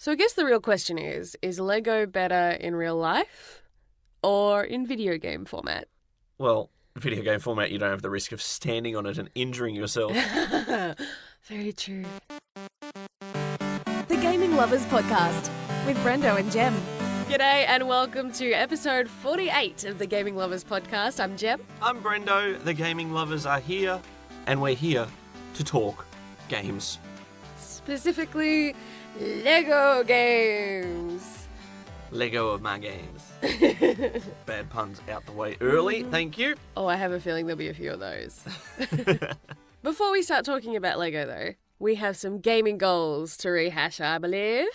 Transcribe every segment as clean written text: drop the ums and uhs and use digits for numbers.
So I guess the real question is Lego better in real life or in video game format? Well, video game format, you don't have the risk of standing on it and injuring yourself. Very true. The Gaming Lovers Podcast with Brendo and Jem. G'day and welcome to episode 48 of the Gaming Lovers Podcast. I'm Jem. I'm Brendo. The gaming lovers are here, and we're here to talk games. Specifically, Lego games. Lego of my games. Bad puns out the way early, thank you. Oh, I have a feeling there'll be a few of those. Before we start talking about Lego, though, we have some gaming goals to rehash, I believe.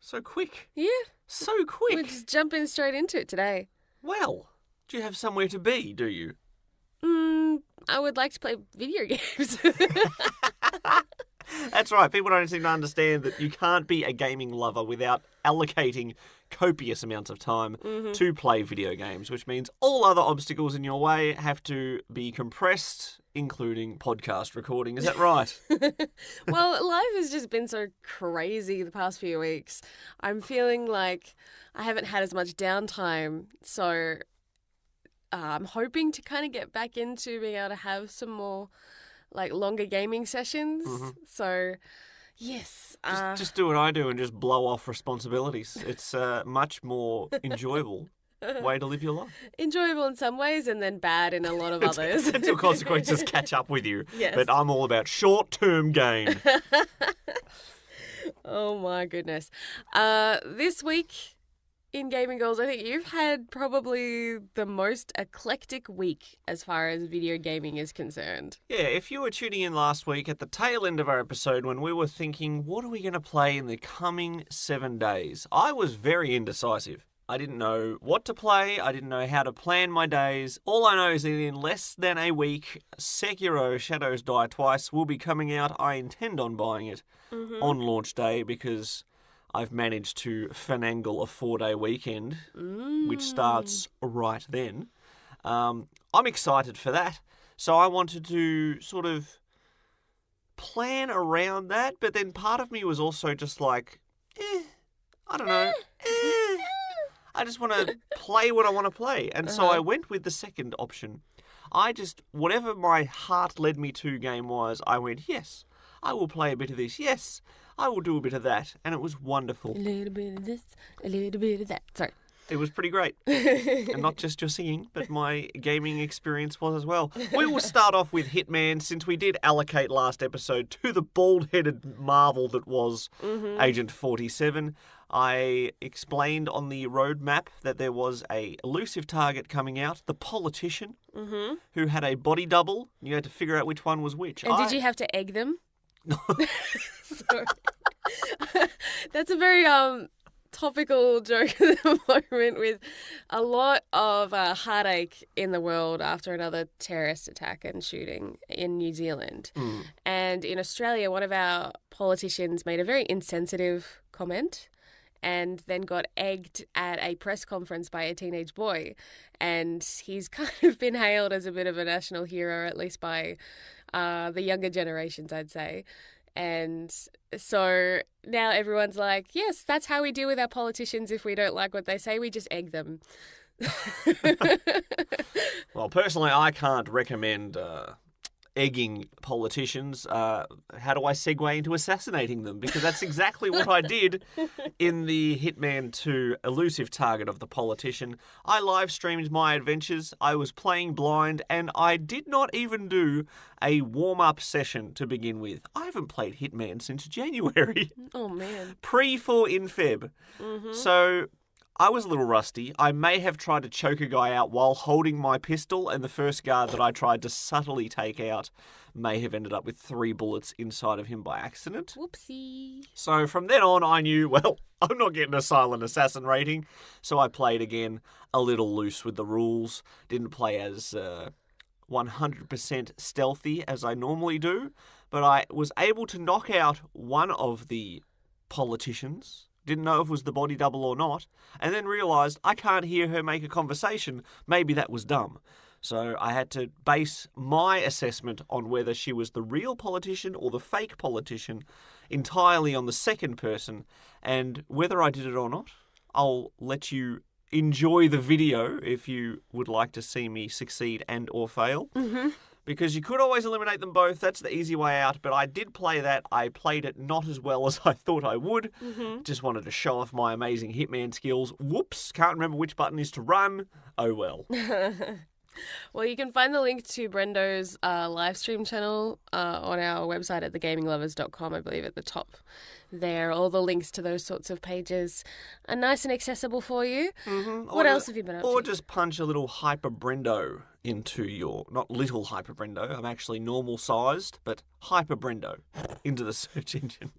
So quick. Yeah. So quick. We're just jumping straight into it today. Well, do you have somewhere to be, do you? I would like to play video games. That's right. People don't seem to understand that you can't be a gaming lover without allocating copious amounts of time to play video games, which means all other obstacles in your way have to be compressed, including podcast recording. Is that right? Well, life has just been so crazy the past few weeks. I'm feeling like I haven't had as much downtime, so I'm hoping to kind of get back into being able to have some more longer gaming sessions. So, yes. Just do what I do and just blow off responsibilities. It's a much more enjoyable way to live your life. Enjoyable in some ways and then bad in a lot of others. Until consequences catch up with you. Yes. But I'm all about short-term gain. Oh my goodness. This week in Gaming Goals, I think you've had probably the most eclectic week as far as video gaming is concerned. Yeah, if you were tuning in last week at the tail end of our episode when we were thinking, what are we going to play in the coming 7 days? I was very indecisive. I didn't know what to play. I didn't know how to plan my days. All I know is that in less than a week, Sekiro Shadows Die Twice will be coming out. I intend on buying it on launch day because I've managed to finagle a 4-day weekend, which starts right then. I'm excited for that. So I wanted to sort of plan around that, but then part of me was also just like, I don't know. I just want to play what I want to play. And so I went with the second option. Whatever my heart led me to game-wise, I went, yes, I will play a bit of this. Yes, I will do a bit of that. And it was wonderful. A little bit of this, a little bit of that. Sorry. It was pretty great. And not just your singing, but my gaming experience was as well. We will start off with Hitman, since we did allocate last episode to the bald-headed marvel that was Agent 47. I explained on the roadmap that there was a elusive target coming out, the politician, who had a body double. You had to figure out which one was which. And did you have to egg them? Sorry. That's a very topical joke at the moment, with a lot of heartache in the world after another terrorist attack and shooting in New Zealand. And in Australia, one of our politicians made a very insensitive comment and then got egged at a press conference by a teenage boy. And he's kind of been hailed as a bit of a national hero, at least by the younger generations, I'd say. And so now everyone's like, yes, that's how we deal with our politicians. If we don't like what they say, we just egg them. Well, personally, I can't recommend egging politicians. How do I segue into assassinating them? Because that's exactly what I did in the Hitman 2 elusive target of the politician. I live streamed my adventures. I was playing blind, and I did not even do a warm-up session to begin with. I haven't played Hitman since January. Oh, man. Pre-4 in Feb. So I was a little rusty. I may have tried to choke a guy out while holding my pistol, and the first guard that I tried to subtly take out may have ended up with 3 bullets inside of him by accident. Whoopsie. So from then on, I knew, well, I'm not getting a silent assassin rating, so I played again a little loose with the rules. Didn't play as 100% stealthy as I normally do, but I was able to knock out one of the politicians. Didn't know if it was the body double or not, and then realised I can't hear her make a conversation. Maybe that was dumb. So I had to base my assessment on whether she was the real politician or the fake politician entirely on the second person, and whether I did it or not, I'll let you enjoy the video if you would like to see me succeed and or fail. Mm-hmm. Because you could always eliminate them both. That's the easy way out. But I did play that. I played it not as well as I thought I would. Mm-hmm. Just wanted to show off my amazing Hitman skills. Whoops. Can't remember which button is to run. Oh well. Well, you can find the link to Brendo's live stream channel on our website at thegaminglovers.com, I believe, at the top there. All the links to those sorts of pages are nice and accessible for you. Mm-hmm. What else have you been up to? Or just punch a little Hyper Brendo into your, not little Hyper Brendo, I'm actually normal sized, but Hyper Brendo into the search engine.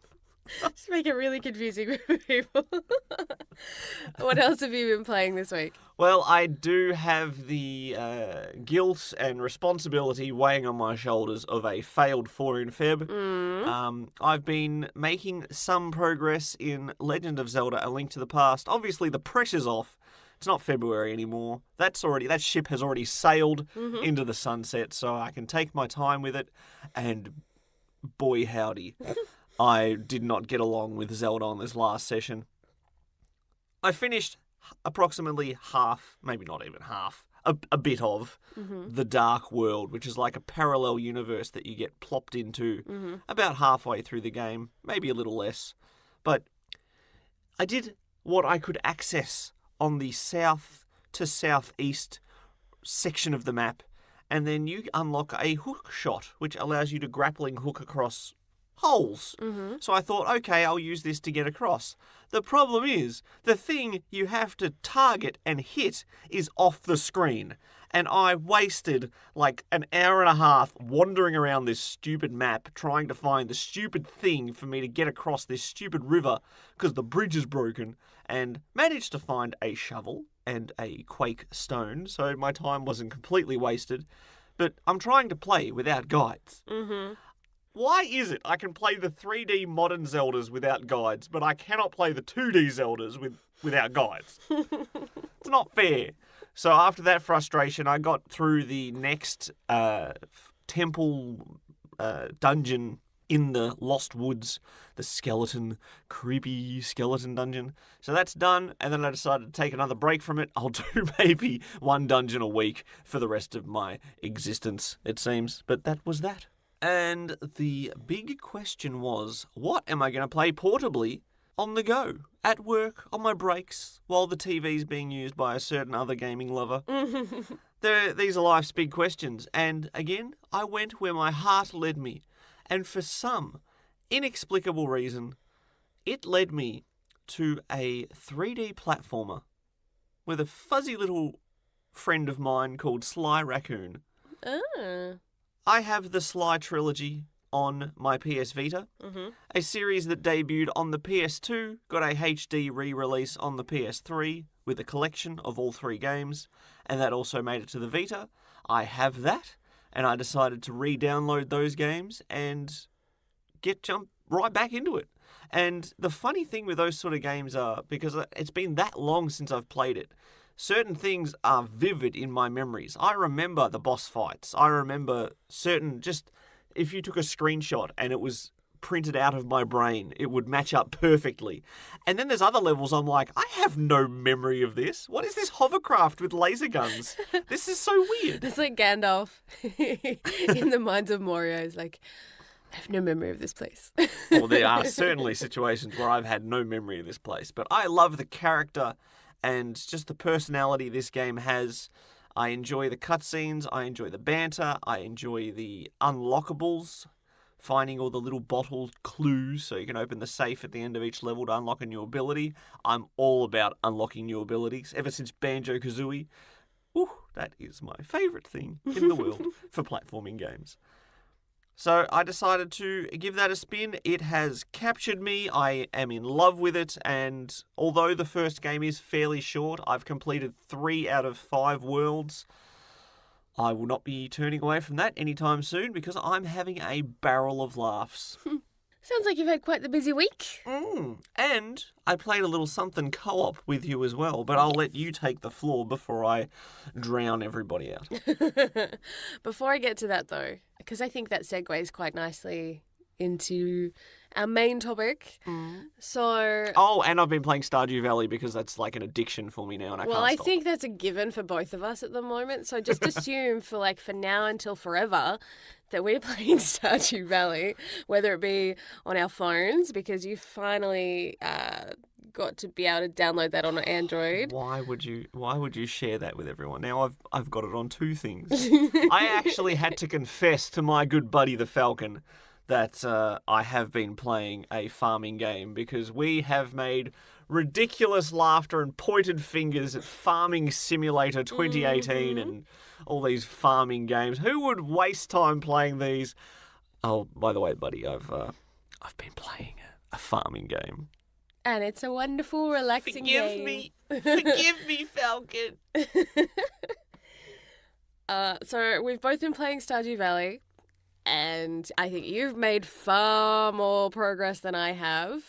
Just make it really confusing for people. What else have you been playing this week? Well, I do have the guilt and responsibility weighing on my shoulders of a failed 4 in Feb. I've been making some progress in Legend of Zelda: A Link to the Past. Obviously, the pressure's off. It's not February anymore. That ship has already sailed into the sunset, so I can take my time with it. And boy, howdy, I did not get along with Zelda on this last session. I finished approximately half, maybe not even half, a bit of the Dark World, which is like a parallel universe that you get plopped into about halfway through the game, maybe a little less. But I did what I could access on the south to southeast section of the map, and then you unlock a hook shot, which allows you to grappling hook across holes. So I thought, okay, I'll use this to get across. The problem is, the thing you have to target and hit is off the screen. And I wasted like an hour and a half wandering around this stupid map trying to find the stupid thing for me to get across this stupid river because the bridge is broken, and managed to find a shovel and a quake stone, so my time wasn't completely wasted. But I'm trying to play without guides. Why is it I can play the 3D modern Zeldas without guides, but I cannot play the 2D Zeldas without guides? It's not fair. So after that frustration, I got through the next temple dungeon in the Lost Woods, the creepy skeleton dungeon. So that's done, and then I decided to take another break from it. I'll do maybe one dungeon a week for the rest of my existence, it seems. But that was that. And the big question was, what am I going to play portably on the go, at work, on my breaks, while the TV's being used by a certain other gaming lover? These are life's big questions. And again, I went where my heart led me. And for some inexplicable reason, it led me to a 3D platformer with a fuzzy little friend of mine called Sly Raccoon. Oh. I have the Sly trilogy on my PS Vita, a series that debuted on the PS2, got a HD re-release on the PS3 with a collection of all 3 games, and that also made it to the Vita. I have that, and I decided to re-download those games and jump right back into it. And the funny thing with those sort of games are, because it's been that long since I've played it, certain things are vivid in my memories. I remember the boss fights. I remember if you took a screenshot and it was printed out of my brain, it would match up perfectly. And then there's other levels I'm like, I have no memory of this. What is this hovercraft with laser guns? This is so weird. It's like Gandalf in the Mines of Moria. It's like, I have no memory of this place. Well, there are certainly situations where I've had no memory of this place, but I love the character and just the personality this game has. I enjoy the cutscenes, I enjoy the banter, I enjoy the unlockables, finding all the little bottle clues so you can open the safe at the end of each level to unlock a new ability. I'm all about unlocking new abilities, ever since Banjo-Kazooie. Ooh, that is my favourite thing in the world for platforming games. So I decided to give that a spin. It has captured me. I am in love with it. And although the first game is fairly short, I've completed 3 out of 5 worlds. I will not be turning away from that anytime soon because I'm having a barrel of laughs. Sounds like you've had quite the busy week. And I played a little something co-op with you as well, but I'll let you take the floor before I drown everybody out. Before I get to that, though, because I think that segues quite nicely into our main topic. So... Oh, and I've been playing Stardew Valley because that's like an addiction for me now, and I can't stop. think that's a given for both of us at the moment. So just assume for now until forever that we're playing Stardew Valley, whether it be on our phones, because you finally got to be able to download that on Android. Why would you share that with everyone? Now I've got it on two things. I actually had to confess to my good buddy the Falcon that I have been playing a farming game because we have made ridiculous laughter and pointed fingers at Farming Simulator 2018 and all these farming games. Who would waste time playing these? Oh, by the way, buddy, I've been playing a farming game. And it's a wonderful, relaxing game. Forgive me, Falcon. So we've both been playing Stardew Valley. And I think you've made far more progress than I have.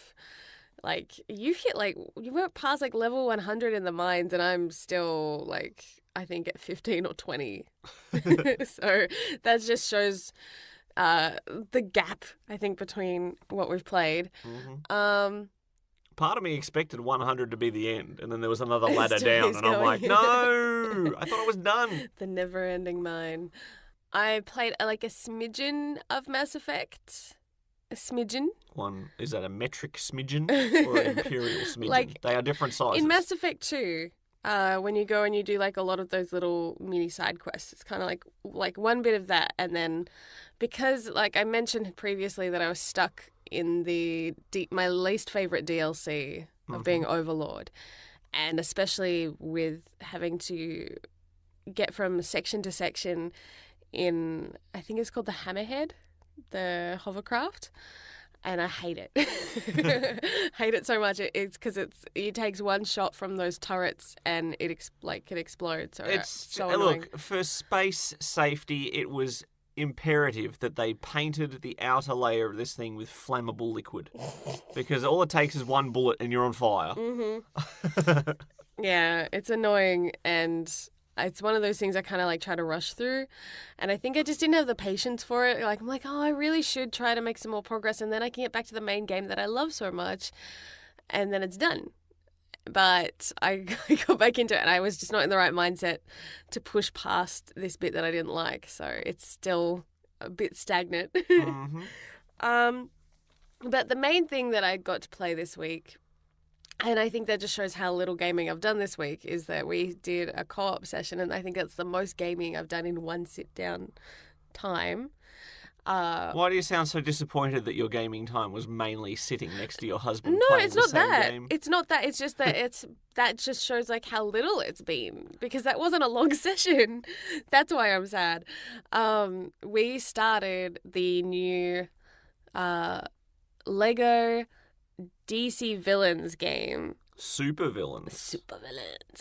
You've hit, you went past, level 100 in the mines, and I'm still, I think at 15 or 20. So that just shows the gap, I think, between what we've played. Part of me expected 100 to be the end, and then there was another ladder down, and I'm like, no, I thought I was done. The never-ending mine. I played a smidgen of Mass Effect. A smidgen. Is that a metric smidgen or an imperial smidgen? They are different sizes. In Mass Effect 2, when you go and you do a lot of those little mini side quests, it's kind of like one bit of that, and then because I mentioned previously that I was stuck in my least favorite DLC of being Overlord, and especially with having to get from section to section in, I think it's called the Hammerhead, the hovercraft, and I hate it. Hate it so much. It's because it takes one shot from those turrets and it can explode. So it's so annoying. Look, for space safety, it was imperative that they painted the outer layer of this thing with flammable liquid, because all it takes is one bullet and you're on fire. Yeah, it's annoying, and it's one of those things I kind of try to rush through, and I think I just didn't have the patience for it. I'm I really should try to make some more progress, and then I can get back to the main game that I love so much, and then it's done. But I got back into it, and I was just not in the right mindset to push past this bit that I didn't like, so it's still a bit stagnant. But the main thing that I got to play this week, and I think that just shows how little gaming I've done this week, is that we did a co-op session, and I think that's the most gaming I've done in one sit-down time. Why do you sound so disappointed that your gaming time was mainly sitting next to your husband? No, playing it's the not same that. Game? It's not that. It's just that that just shows how little it's been, because that wasn't a long session. That's why I'm sad. We started the new Lego DC Villains game. Super villains.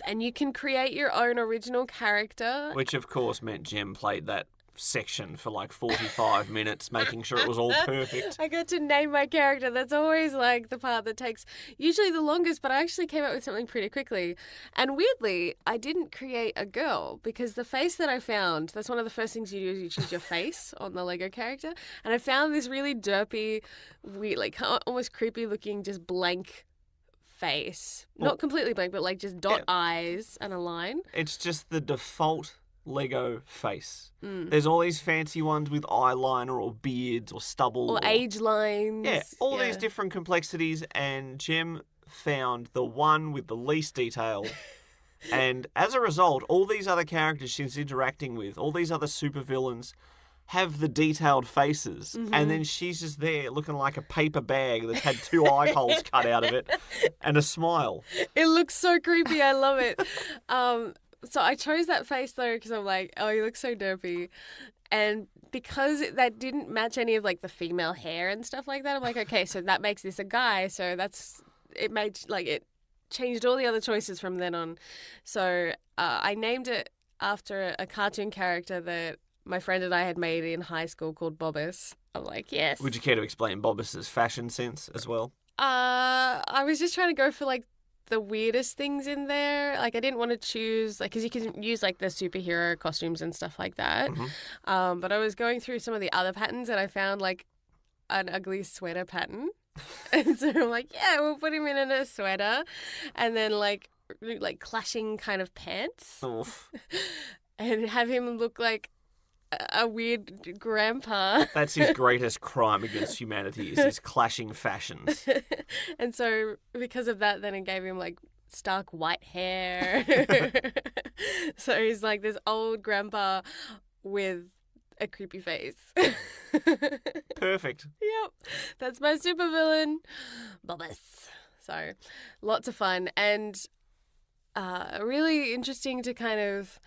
And you can create your own original character. Which, of course, meant Jem played that section for 45 minutes, making sure it was all perfect. I got to name my character. That's always the part that takes usually the longest, but I actually came up with something pretty quickly. And weirdly, I didn't create a girl, because the face that I found, that's one of the first things you do, is you choose your face on the Lego character. And I found this really derpy, weird, almost creepy looking, just blank face. Not completely blank, but just dot eyes and a line. It's just the default Lego face. There's all these fancy ones with eyeliner or beards or stubble. Or age lines. Yeah, all these different complexities, and Jem found the one with the least detail. And as a result, all these other characters she's interacting with, all these other supervillains, have the detailed faces, and then she's just there looking like a paper bag that's had two eye holes cut out of it and a smile. It looks so creepy. I love it. So I chose that face, though, because I'm oh, you look so derpy. And because that didn't match any of the female hair and stuff like that, I'm okay, so that makes this a guy. So it made it changed all the other choices from then on. So I named it after a cartoon character that my friend and I had made in high school called Bobbis. I'm like, yes. Would you care to explain Bobbis's fashion sense as well? I was just trying to go for like the weirdest things in there. Like I didn't want to choose like because you can use like the superhero costumes and stuff like that. Mm-hmm. But I was going through some of the other patterns and I found like an ugly sweater pattern. And so I'm like, yeah, we'll put him in a sweater, and then like clashing kind of pants, Oof. and have him look like a weird grandpa. That's his greatest crime against humanity is his clashing fashions. And so because of that, then it gave him like stark white hair. So he's like this old grandpa with a creepy face. Perfect. Yep, that's my supervillain, Bobbis. So, lots of fun and really interesting to kind of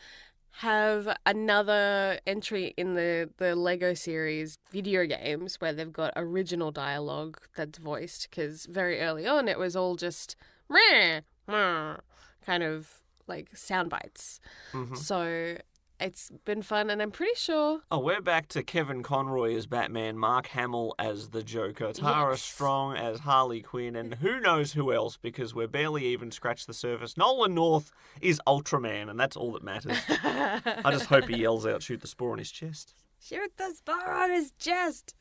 have another entry in the Lego series video games where they've got original dialogue that's voiced, because very early on it was all just meh, meh, kind of like sound bites. Mm-hmm. So it's been fun, and I'm pretty sure... Oh, we're back to Kevin Conroy as Batman, Mark Hamill as the Joker, Tara Yes. Strong as Harley Quinn, and who knows who else, because we're barely even scratched the surface. Nolan North is Ultraman, and that's all that matters. I just hope he yells out, shoot the spore on his chest. Shoot the spore on his chest.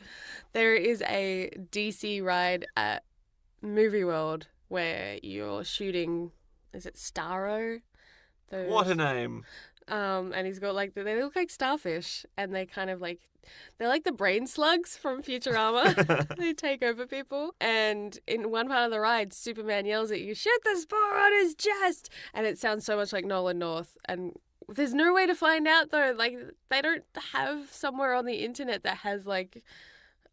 There is a DC ride at Movie World where you're shooting, is it Starro? Those... What a name. And he's got like, they look like starfish, and they kind of like, they're like the brain slugs from Futurama. They take over people. And in one part of the ride, Superman yells at you, shoot the spore on his chest. And it sounds so much like Nolan North. And there's no way to find out though. Like, they don't have somewhere on the internet that has like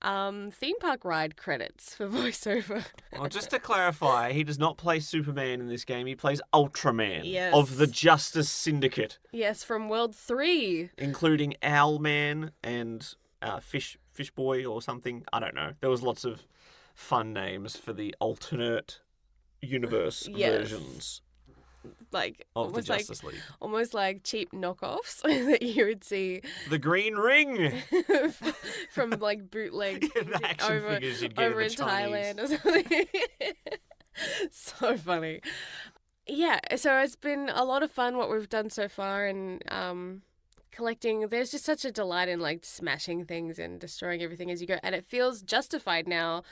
theme park ride credits for voiceover. Well, just to clarify, he does not play Superman in this game. He plays Ultraman Yes. of the Justice Syndicate, Yes, from World 3. including Owlman and Fish Boy or something. I don't know. There was lots of fun names for the alternate universe Yes. versions Like of the almost like Justice League. almost like cheap knockoffs that you would see The Green Ring. from like bootleg The action over figures you'd get over in in the Chinese. Thailand or something. So funny. Yeah, so it's been a lot of fun what we've done so far, and collecting. There's just such a delight in like smashing things and destroying everything as you go, and it feels justified now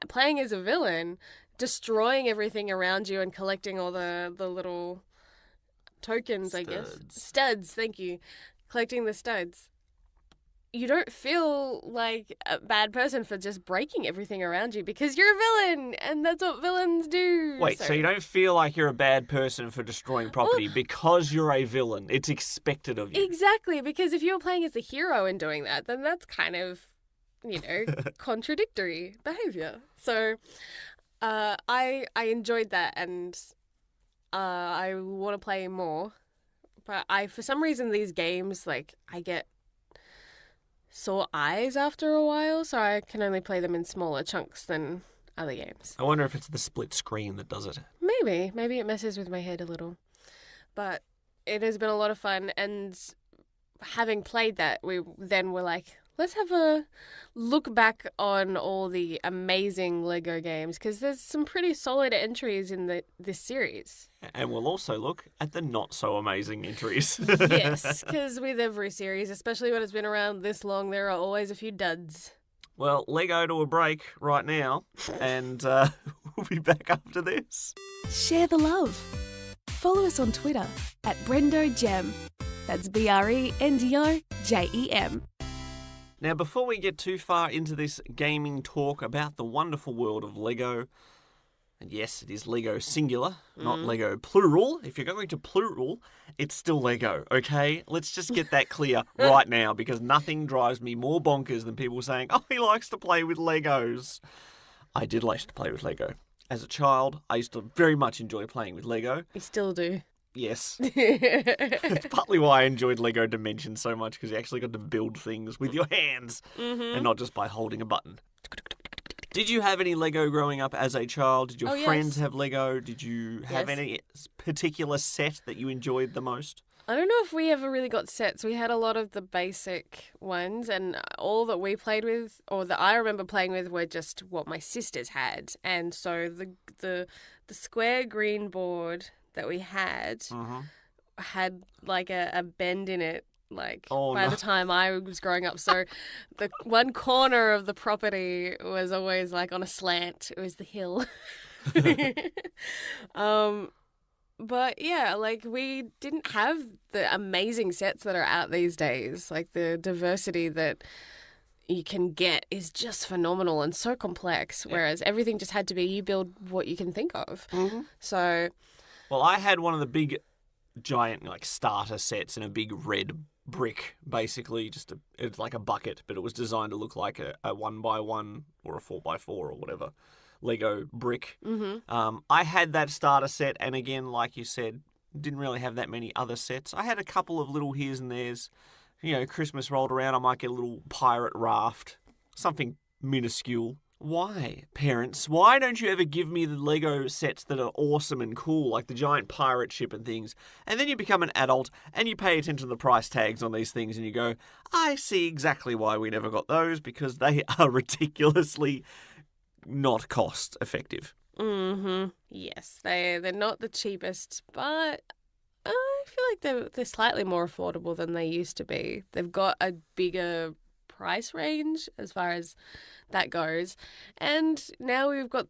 playing as a villain, destroying everything around you and collecting all the little tokens, I guess. Studs. Studs, thank you. Collecting the studs. You don't feel like a bad person for just breaking everything around you because you're a villain and that's what villains do. Wait, so you don't feel like you're a bad person for destroying property because you're a villain. It's expected of you. Exactly, because if you were playing as a hero and doing that, then that's kind of, contradictory behavior. So I enjoyed that, and I want to play more. But for some reason, these games, like, I get sore eyes after a while, so I can only play them in smaller chunks than other games. I wonder if it's the split screen that does it. Maybe it messes with my head a little. But it has been a lot of fun, and having played that, we then were like, let's have a look back on all the amazing Lego games, because there's some pretty solid entries in this series. And we'll also look at the not-so-amazing entries. Yes, because with every series, especially when it's been around this long, there are always a few duds. Well, Lego to a break right now, and we'll be back after this. Share the love. Follow us on Twitter at Brendo and Jem. That's BRENDOJEM. Now, before we get too far into this gaming talk about the wonderful world of Lego, and yes, it is Lego singular, not Lego plural. If you're going to plural, it's still Lego, okay? Let's just get that clear right now, because nothing drives me more bonkers than people saying, oh, he likes to play with Legos. I did like to play with Lego. As a child, I used to very much enjoy playing with Lego. We still do. Yes. It's partly why I enjoyed Lego Dimensions so much, because you actually got to build things with your hands and not just by holding a button. Did you have any Lego growing up as a child? Did your Oh, yes. friends have Lego? Did you have Yes. any particular set that you enjoyed the most? I don't know if we ever really got sets. We had a lot of the basic ones, and all that we played with, or that I remember playing with, were just what my sisters had. And so the square green board that we had had like a bend in it. Like by the time I was growing up, so the one corner of the property was always like on a slant. It was the hill. But yeah, like we didn't have the amazing sets that are out these days. Like the diversity that you can get is just phenomenal and so complex. Whereas everything just had to be you build what you can think of. So, well, I had one of the big, giant like starter sets in a big red brick, basically it's like a bucket, but it was designed to look like a 1x1 or a 4x4 or whatever Lego brick. I had that starter set, and again, like you said, didn't really have that many other sets. I had a couple of little here's and there's. Christmas rolled around, I might get a little pirate raft, something minuscule. Why, parents? Why don't you ever give me the Lego sets that are awesome and cool, like the giant pirate ship and things? And then you become an adult and you pay attention to the price tags on these things and you go, I see exactly why we never got those, because they are ridiculously not cost effective. Yes, they're not the cheapest, but I feel like they're slightly more affordable than they used to be. They've got a bigger price range as far as that goes. And now we've got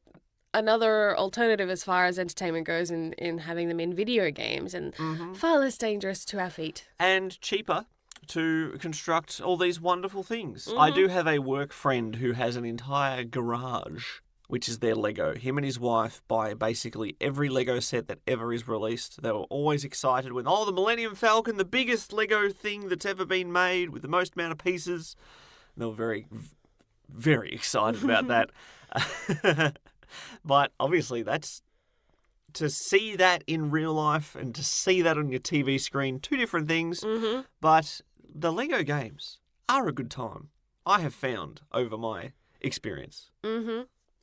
another alternative as far as entertainment goes in having them in video games, and far less dangerous to our feet. And cheaper to construct all these wonderful things. I do have a work friend who has an entire garage, which is their Lego. Him and his wife buy basically every Lego set that ever is released. They were always excited when, the Millennium Falcon, the biggest Lego thing that's ever been made with the most amount of pieces. And they were very, very excited about that. But obviously that's, to see that in real life and to see that on your TV screen, two different things. But the Lego games are a good time, I have found over my experience.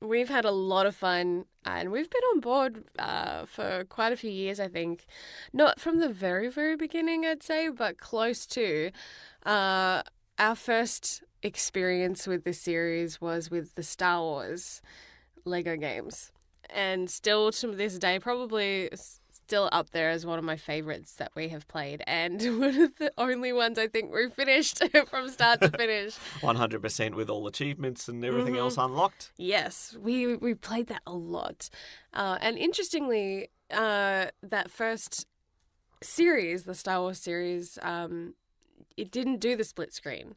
We've had a lot of fun, and we've been on board for quite a few years, I think. Not from the very, very beginning, I'd say, but close to. Our first experience with this series was with the Star Wars Lego games. And still to this day, probably still up there as one of my favourites that we have played, and one of the only ones I think we've finished from start to finish. 100% with all achievements and everything else unlocked. Yes, we played that a lot. And interestingly, that first series, the Star Wars series, it didn't do the split screen.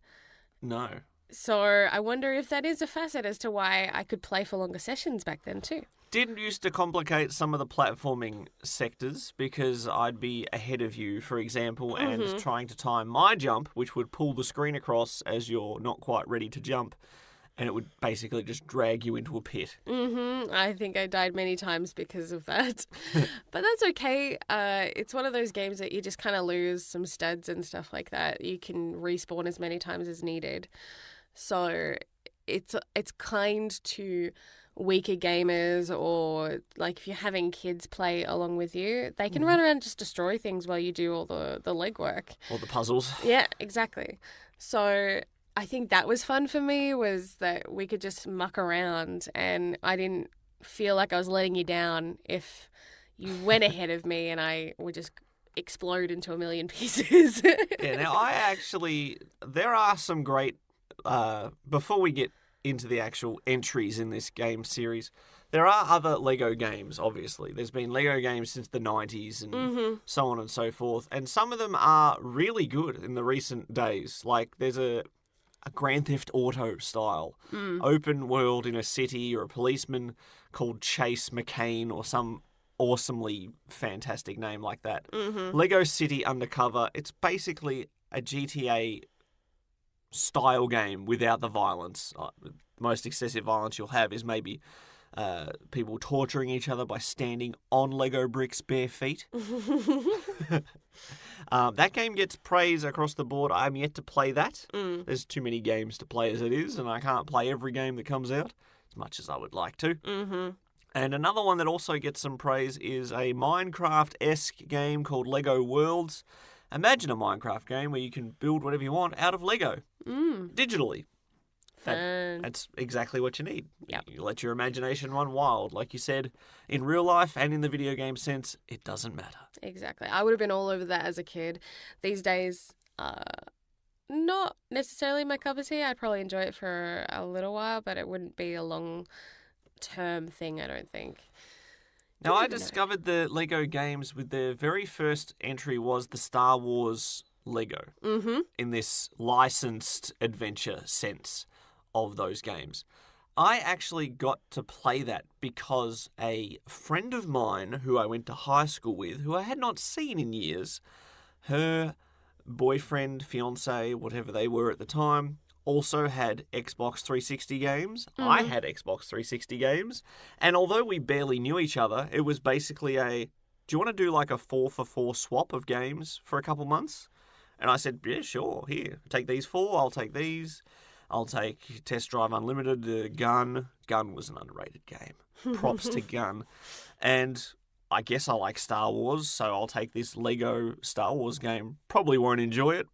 No. So I wonder if that is a facet as to why I could play for longer sessions back then too. Did used to complicate some of the platforming sectors, because I'd be ahead of you, for example, and trying to time my jump, which would pull the screen across as you're not quite ready to jump, and it would basically just drag you into a pit. I think I died many times because of that. But that's okay. It's one of those games that you just kind of lose some studs and stuff like that. You can respawn as many times as needed. So it's kind to weaker gamers, or like if you're having kids play along with you, they can run around and just destroy things while you do all the legwork. Or the puzzles. Yeah, exactly. So I think that was fun for me, was that we could just muck around and I didn't feel like I was letting you down if you went ahead of me and I would just explode into a million pieces. Yeah, now there are some great, before we get into the actual entries in this game series, there are other Lego games, obviously. There's been Lego games since the 90s and so on and so forth. And some of them are really good in the recent days. Like there's a Grand Theft Auto style open world in a city, or a policeman called Chase McCain, or some awesomely fantastic name like that. Lego City Undercover. It's basically a GTA style game without the violence. The most excessive violence you'll have is maybe people torturing each other by standing on Lego bricks bare feet. That game gets praise across the board. I'm yet to play that. There's too many games to play as it is, and I can't play every game that comes out. as much as I would like to. Mm-hmm. And another one that also gets some praise is a Minecraft-esque game called Lego Worlds. Imagine a Minecraft game where you can build whatever you want out of Lego, digitally. Fun. That's exactly what you need. Yep. You let your imagination run wild. Like you said, in real life and in the video game sense, it doesn't matter. Exactly. I would have been all over that as a kid. These days, not necessarily my cup of tea. I'd probably enjoy it for a little while, but it wouldn't be a long-term thing, I don't think. Now, I discovered the Lego games with their very first entry was the Star Wars Lego in this licensed adventure sense of those games. I actually got to play that because a friend of mine who I went to high school with, who I had not seen in years, her boyfriend, fiance, whatever they were at the time, also had Xbox 360 games. I had Xbox 360 games. And although we barely knew each other, it was basically do you want to do like a 4-for-4 swap of games for a couple months? And I said, yeah, sure. Here, take these 4. I'll take these. I'll take Test Drive Unlimited, Gun. Gun was an underrated game. Props to Gun. And I guess I like Star Wars, so I'll take this Lego Star Wars game. Probably won't enjoy it.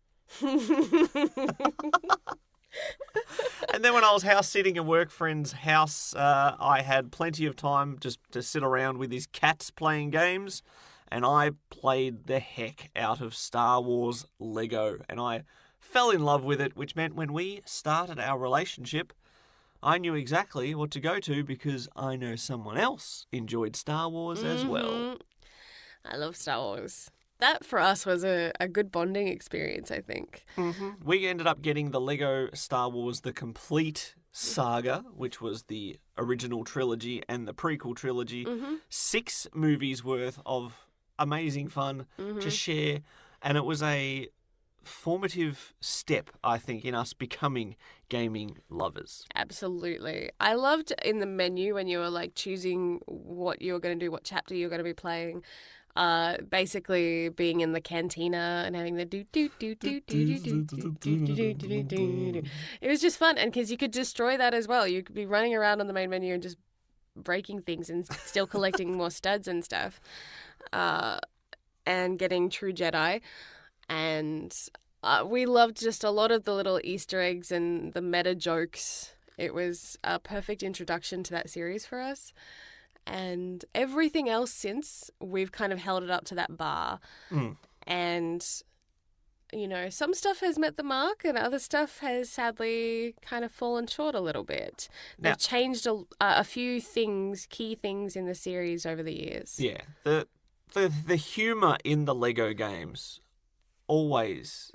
And then when I was house sitting at work friend's house, I had plenty of time just to sit around with his cats playing games, and I played the heck out of Star Wars Lego, and I fell in love with it, which meant when we started our relationship, I knew exactly what to go to because I know someone else enjoyed Star Wars as well. I love Star Wars. That for us was a good bonding experience, I think. We ended up getting the Lego Star Wars The Complete Saga, which was the original trilogy and the prequel trilogy. 6 movies worth of amazing fun to share. And it was a formative step, I think, in us becoming gaming lovers. Absolutely. I loved in the menu when you were like choosing what you were going to do, what chapter you were going to be playing. Basically being in the cantina and having the do do do do do do do do do do. It was just fun, and because you could destroy that as well. You could be running around on the main menu and just breaking things and still collecting more studs and stuff, and getting true Jedi. And we loved just a lot of the little Easter eggs and the meta jokes. It was a perfect introduction to that series for us. And everything else since, we've kind of held it up to that bar. And, you know, some stuff has met the mark and other stuff has sadly kind of fallen short a little bit. They've changed a few things, key things in the series over the years. Yeah. The humour in the Lego games, always.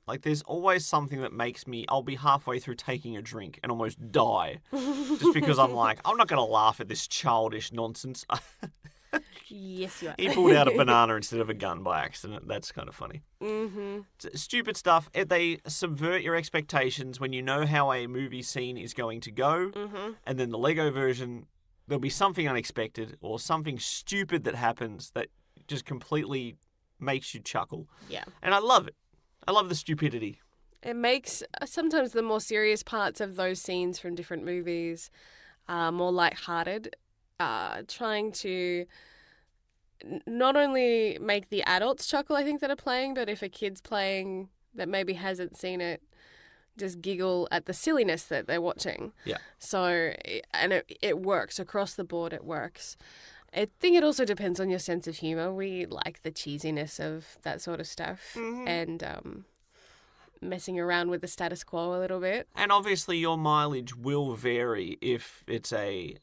Like, there's always something that makes me, I'll be halfway through taking a drink and almost die. Just because I'm like, I'm not going to laugh at this childish nonsense. Yes, you are. He pulled out a banana instead of a gun by accident. That's kind of funny. Stupid stuff. They subvert your expectations when you know how a movie scene is going to go. And then the Lego version, there'll be something unexpected or something stupid that happens that just completely makes you chuckle. Yeah. And I love it. I love the stupidity. It makes sometimes the more serious parts of those scenes from different movies more lighthearted, trying to not only make the adults chuckle, I think, that are playing, but if a kid's playing that maybe hasn't seen it, just giggle at the silliness that they're watching. Yeah. So, and it works across the board. It works. I think it also depends on your sense of humour. We like the cheesiness of that sort of stuff and messing around with the status quo a little bit. And obviously your mileage will vary if it's a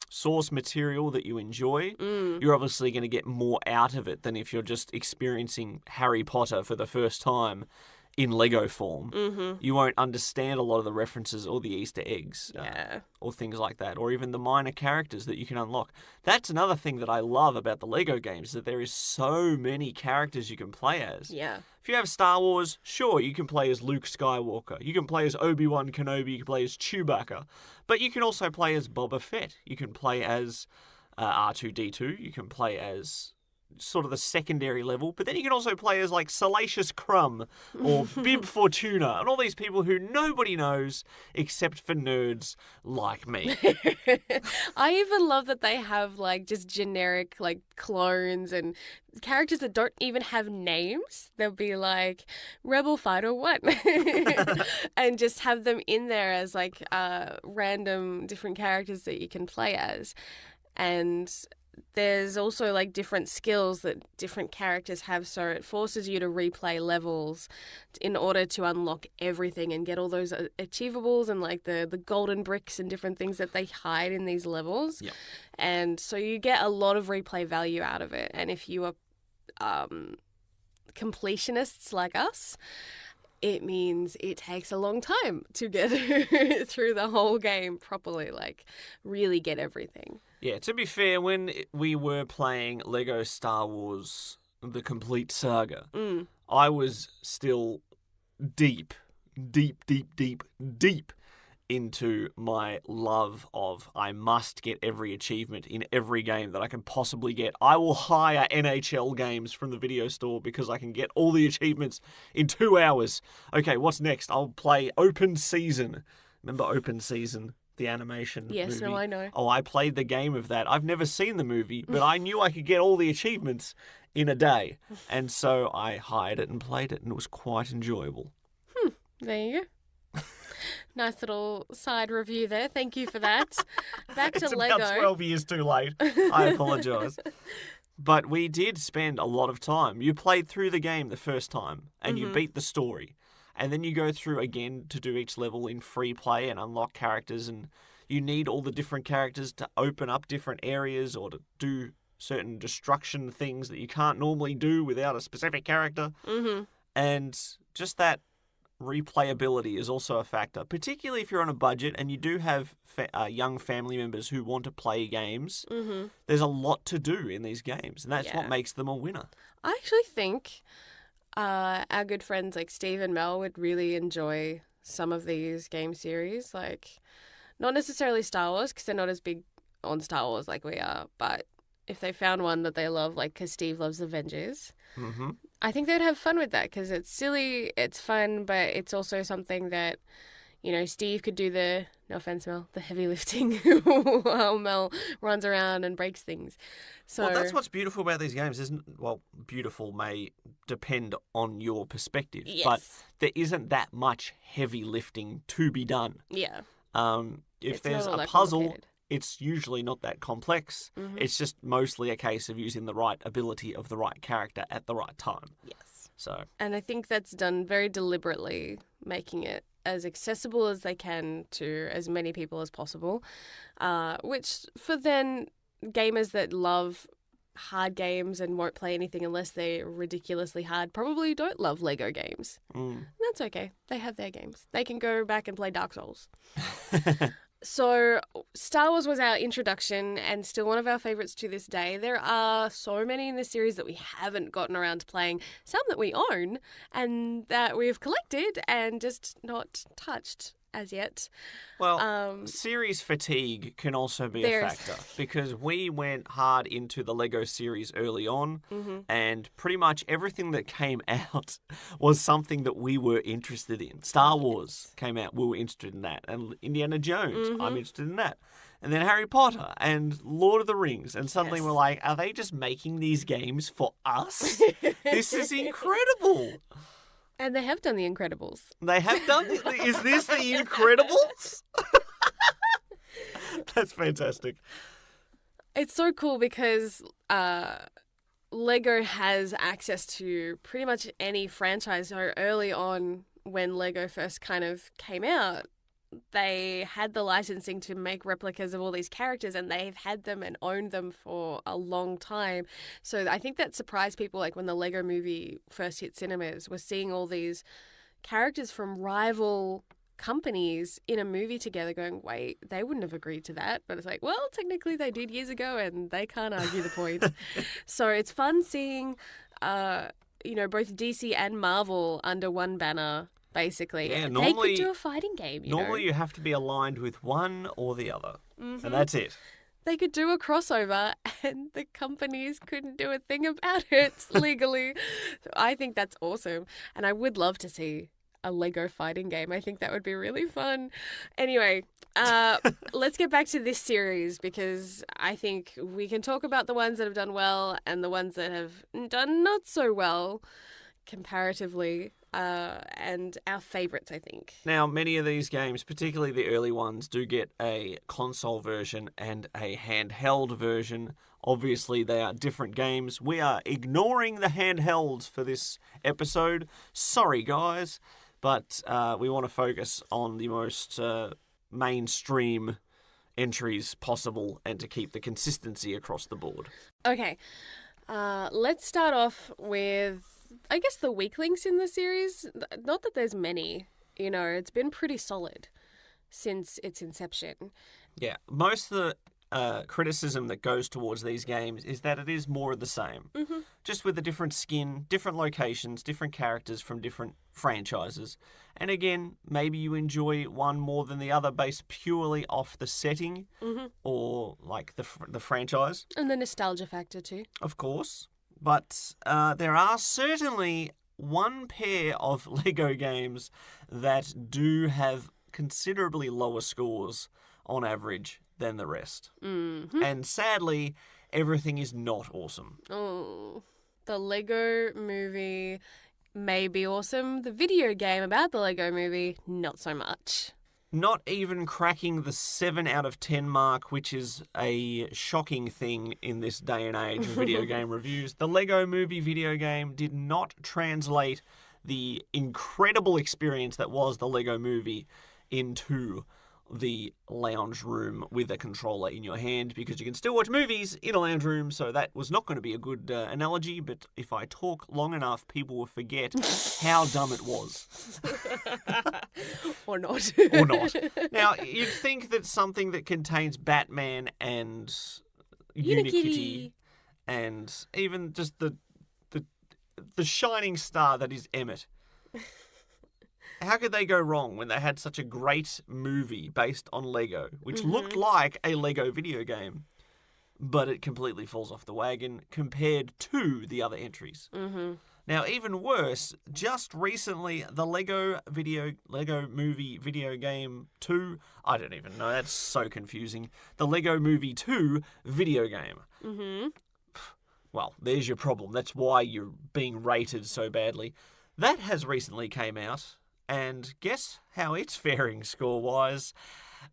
source material that you enjoy. You're obviously going to get more out of it than if you're just experiencing Harry Potter for the first time in Lego form. You won't understand a lot of the references or the Easter eggs or things like that, or even the minor characters that you can unlock. That's another thing that I love about the Lego games, that there is so many characters you can play as. Yeah. If you have Star Wars, sure, you can play as Luke Skywalker. You can play as Obi-Wan Kenobi. You can play as Chewbacca. But you can also play as Boba Fett. You can play as R2-D2. You can play as sort of the secondary level, but then you can also play as like Salacious Crumb or Bib Fortuna and all these people who nobody knows except for nerds like me. I even love that they have like just generic like clones and characters that don't even have names. They'll be like Rebel Fighter 1 and just have them in there as like random different characters that you can play as. And there's also like different skills that different characters have, so it forces you to replay levels in order to unlock everything and get all those achievables and like the golden bricks and different things that they hide in these levels. Yep. And so you get a lot of replay value out of it. And if you are completionists like us, it means it takes a long time to get through the whole game properly, like really get everything. Yeah, to be fair, when we were playing Lego Star Wars The Complete Saga, I was still deep into my love of I must get every achievement in every game that I can possibly get. I will hire NHL games from the video store because I can get all the achievements in 2 hours. Okay, what's next? I'll play Open Season. Remember Open Season? The animation Yes, movie. no, I know. Oh, I played the game of that. I've never seen the movie, but I knew I could get all the achievements in a day. And so I hired it and played it, and it was quite enjoyable. There you go. Nice little side review there. Thank you for that. Back to It's Lego. about 12 years too late. I apologise. But we did spend a lot of time. You played through the game the first time, and you beat the story. And then you go through again to do each level in free play and unlock characters, and you need all the different characters to open up different areas or to do certain destruction things that you can't normally do without a specific character. And just that replayability is also a factor, particularly if you're on a budget and you do have young family members who want to play games. There's a lot to do in these games, and that's what makes them a winner. I actually think our good friends like Steve and Mel would really enjoy some of these game series. Like, not necessarily Star Wars, because they're not as big on Star Wars like we are, but if they found one that they love, like, because Steve loves Avengers, I think they'd have fun with that, because it's silly, it's fun, but it's also something that, you know, Steve could do the, no offense, Mel, the heavy lifting while Mel runs around and breaks things. So, well, that's what's beautiful about these games. Well, beautiful may depend on your perspective, but there isn't that much heavy lifting to be done. Yeah. If It's there's not a that puzzle, complicated. it's usually not that complex. It's just mostly a case of using the right ability of the right character at the right time. Yes. So, And I think that's done very deliberately, making it as accessible as they can to as many people as possible, which for then gamers that love hard games and won't play anything unless they're ridiculously hard probably don't love Lego games. That's okay. They have their games. They can go back and play Dark Souls. So Star Wars was our introduction and still one of our favourites to this day. There are so many in this series that we haven't gotten around to playing, some that we own and that we've collected and just not touched as yet. well, series fatigue can also be a There's- factor because we went hard into the Lego series early on, and pretty much everything that came out was something that we were interested in. Star Wars came out, we were interested in that, and Indiana Jones, I'm interested in that. And then Harry Potter and Lord of the Rings, and suddenly Yes. we're like, are they just making these games for us? This is incredible. And they have done The Incredibles. They have done this. Is this the Incredibles? That's fantastic. It's so cool because Lego has access to pretty much any franchise. So early on, when Lego first kind of came out, they had the licensing to make replicas of all these characters, and they've had them and owned them for a long time. So I think that surprised people, like when the Lego movie first hit cinemas, was seeing all these characters from rival companies in a movie together going, wait, they wouldn't have agreed to that. But it's like, well, technically they did years ago and they can't argue the point. So it's fun seeing, both DC and Marvel under one banner, basically. Yeah, They normally- could do a fighting game, Normally you have to be aligned with one or the other. And that's it. they could do a crossover and the companies couldn't do a thing about it legally. So I think that's awesome. And I would love to see a Lego fighting game. I think that would be really fun. Anyway, let's get back to this series because I think we can talk about the ones that have done well and the ones that have done not so well comparatively, and our favourites, I think. Now, many of these games, particularly the early ones, do get a console version and a handheld version. Obviously, they are different games. We are ignoring the handhelds for this episode. Sorry, guys. But we want to focus on the most mainstream entries possible and to keep the consistency across the board. Okay, let's start off with, I guess, the weak links in the series. Not that there's many, it's been pretty solid since its inception. Yeah, most of the criticism that goes towards these games is that it is more of the same. Mm-hmm. Just with a different skin, different locations, different characters from different franchises. And again, maybe you enjoy one more than the other based purely off the setting or like the franchise. And the nostalgia factor too. Of course. But there are certainly one pair of Lego games that do have considerably lower scores on average than the rest. Mm-hmm. And sadly, everything is not awesome. Oh, the Lego movie may be awesome. The video game about the Lego movie, not so much. Not even cracking the 7 out of 10 mark, which is a shocking thing in this day and age of video game reviews. The Lego movie video game did not translate the incredible experience that was the Lego movie into the lounge room with a controller in your hand, because you can still watch movies in a lounge room, so that was not going to be a good analogy, but if I talk long enough, people will forget how dumb it was. Or not. Or not. Now, you'd think that something that contains Batman and Unikitty and even just the shining star that is Emmett, how could they go wrong when they had such a great movie based on Lego, which looked like a Lego video game, but it completely falls off the wagon compared to the other entries? Mm-hmm. Now, even worse, just recently, the Lego Movie video game 2, I don't even know, that's so confusing. The Lego Movie 2 video game. Mm-hmm. Well, there's your problem. That's why you're being rated so badly. That has recently came out. And guess how it's faring score-wise?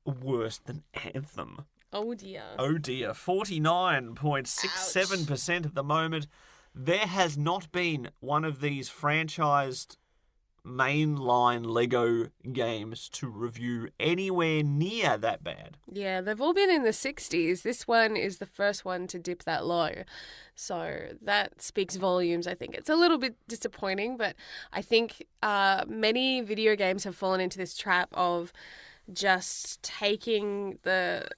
Worse than Anthem. Oh dear. Oh dear. 49.67% at the moment. There has not been one of these franchised mainline Lego games to review anywhere near that bad. Yeah, they've all been in the 60s. This one is the first one to dip that low. So that speaks volumes, I think. It's a little bit disappointing, but I think many video games have fallen into this trap of just taking a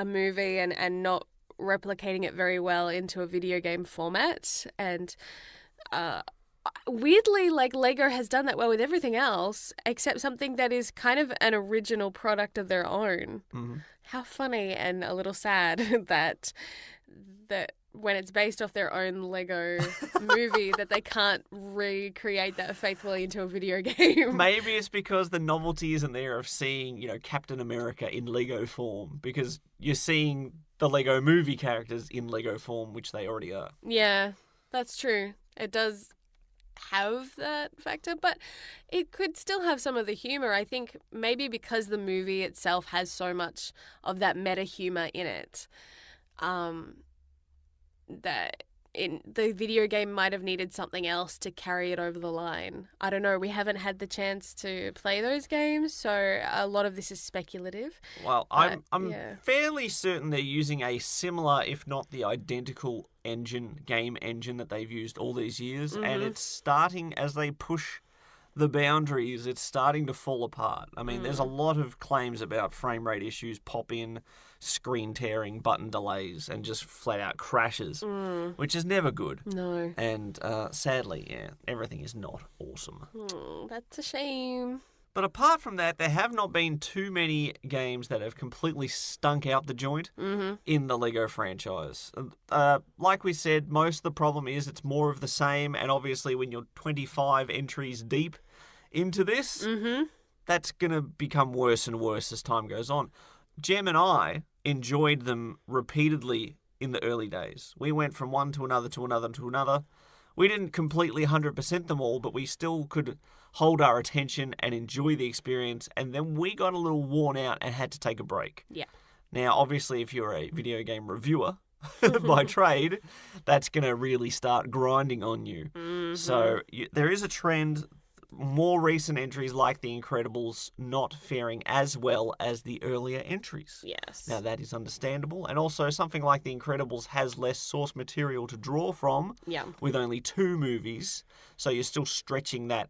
movie and not replicating it very well into a video game format. And weirdly, like, Lego has done that well with everything else, except something that is kind of an original product of their own. Mm-hmm. How funny and a little sad that when it's based off their own Lego movie, that they can't recreate that faithfully into a video game. Maybe it's because the novelty isn't there of seeing, Captain America in Lego form, because you're seeing the Lego movie characters in Lego form, which they already are. Yeah, that's true. It does have that factor, but it could still have some of the humor. I think maybe because the movie itself has so much of that meta humor in it, that the video game might have needed something else to carry it over the line. I don't know. We haven't had the chance to play those games, so a lot of this is speculative. Well, I'm fairly certain they're using a similar, if not the identical game engine that they've used all these years, and it's starting, as they push the boundaries, it's starting to fall apart. I mean, there's a lot of claims about frame rate issues, pop-in, screen tearing, button delays, and just flat-out crashes, which is never good. No. And sadly, everything is not awesome. That's a shame. But apart from that, there have not been too many games that have completely stunk out the joint in the Lego franchise. Like we said, most of the problem is it's more of the same, and obviously when you're 25 entries deep into this, that's going to become worse and worse as time goes on. Jem and I enjoyed them repeatedly in the early days. We went from one to another to another to another. We didn't completely 100% them all, but we still could hold our attention and enjoy the experience, and then we got a little worn out and had to take a break. Yeah. Now, obviously, if you're a video game reviewer by trade, that's going to really start grinding on you. So there is a trend. More recent entries like The Incredibles not faring as well as the earlier entries. Yes. Now, that is understandable. And also, something like The Incredibles has less source material to draw from with only 2 movies. So you're still stretching it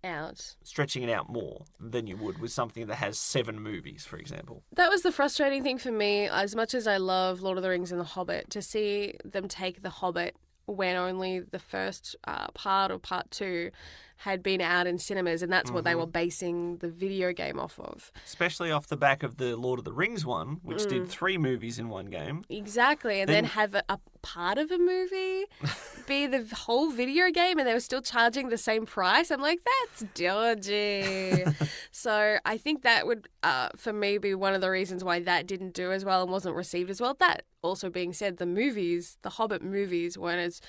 out more than you would with something that has 7 movies, for example. That was the frustrating thing for me. As much as I love Lord of the Rings and The Hobbit, to see them take The Hobbit when only the first part or part 2 had been out in cinemas, and that's what they were basing the video game off of. Especially off the back of the Lord of the Rings one, which did 3 movies in one game. Exactly, and then have a part of a movie be the whole video game, and they were still charging the same price. I'm like, that's dodgy. So I think that would, for me, be one of the reasons why that didn't do as well and wasn't received as well. That also being said, the Hobbit movies weren't as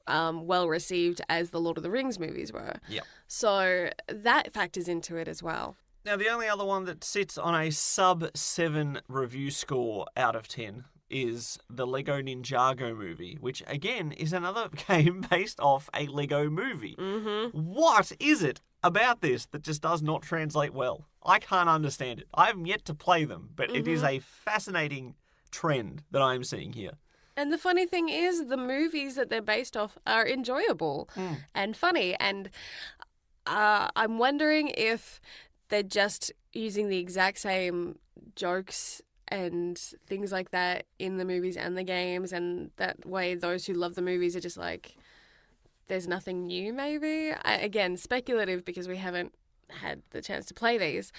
well received as the Lord of the Rings movies were. Yep. So that factors into it as well. Now, the only other one that sits on a sub-7 review score out of 10 is the Lego Ninjago movie, which, again, is another game based off a Lego movie. What is it about this that just does not translate well? I can't understand it. I haven't yet to play them, but it is a fascinating trend that I'm seeing here. And the funny thing is, the movies that they're based off are enjoyable and funny. And I'm wondering if they're just using the exact same jokes and things like that in the movies and the games. And that way, those who love the movies are just like, there's nothing new, maybe. Again, speculative because we haven't had the chance to play these.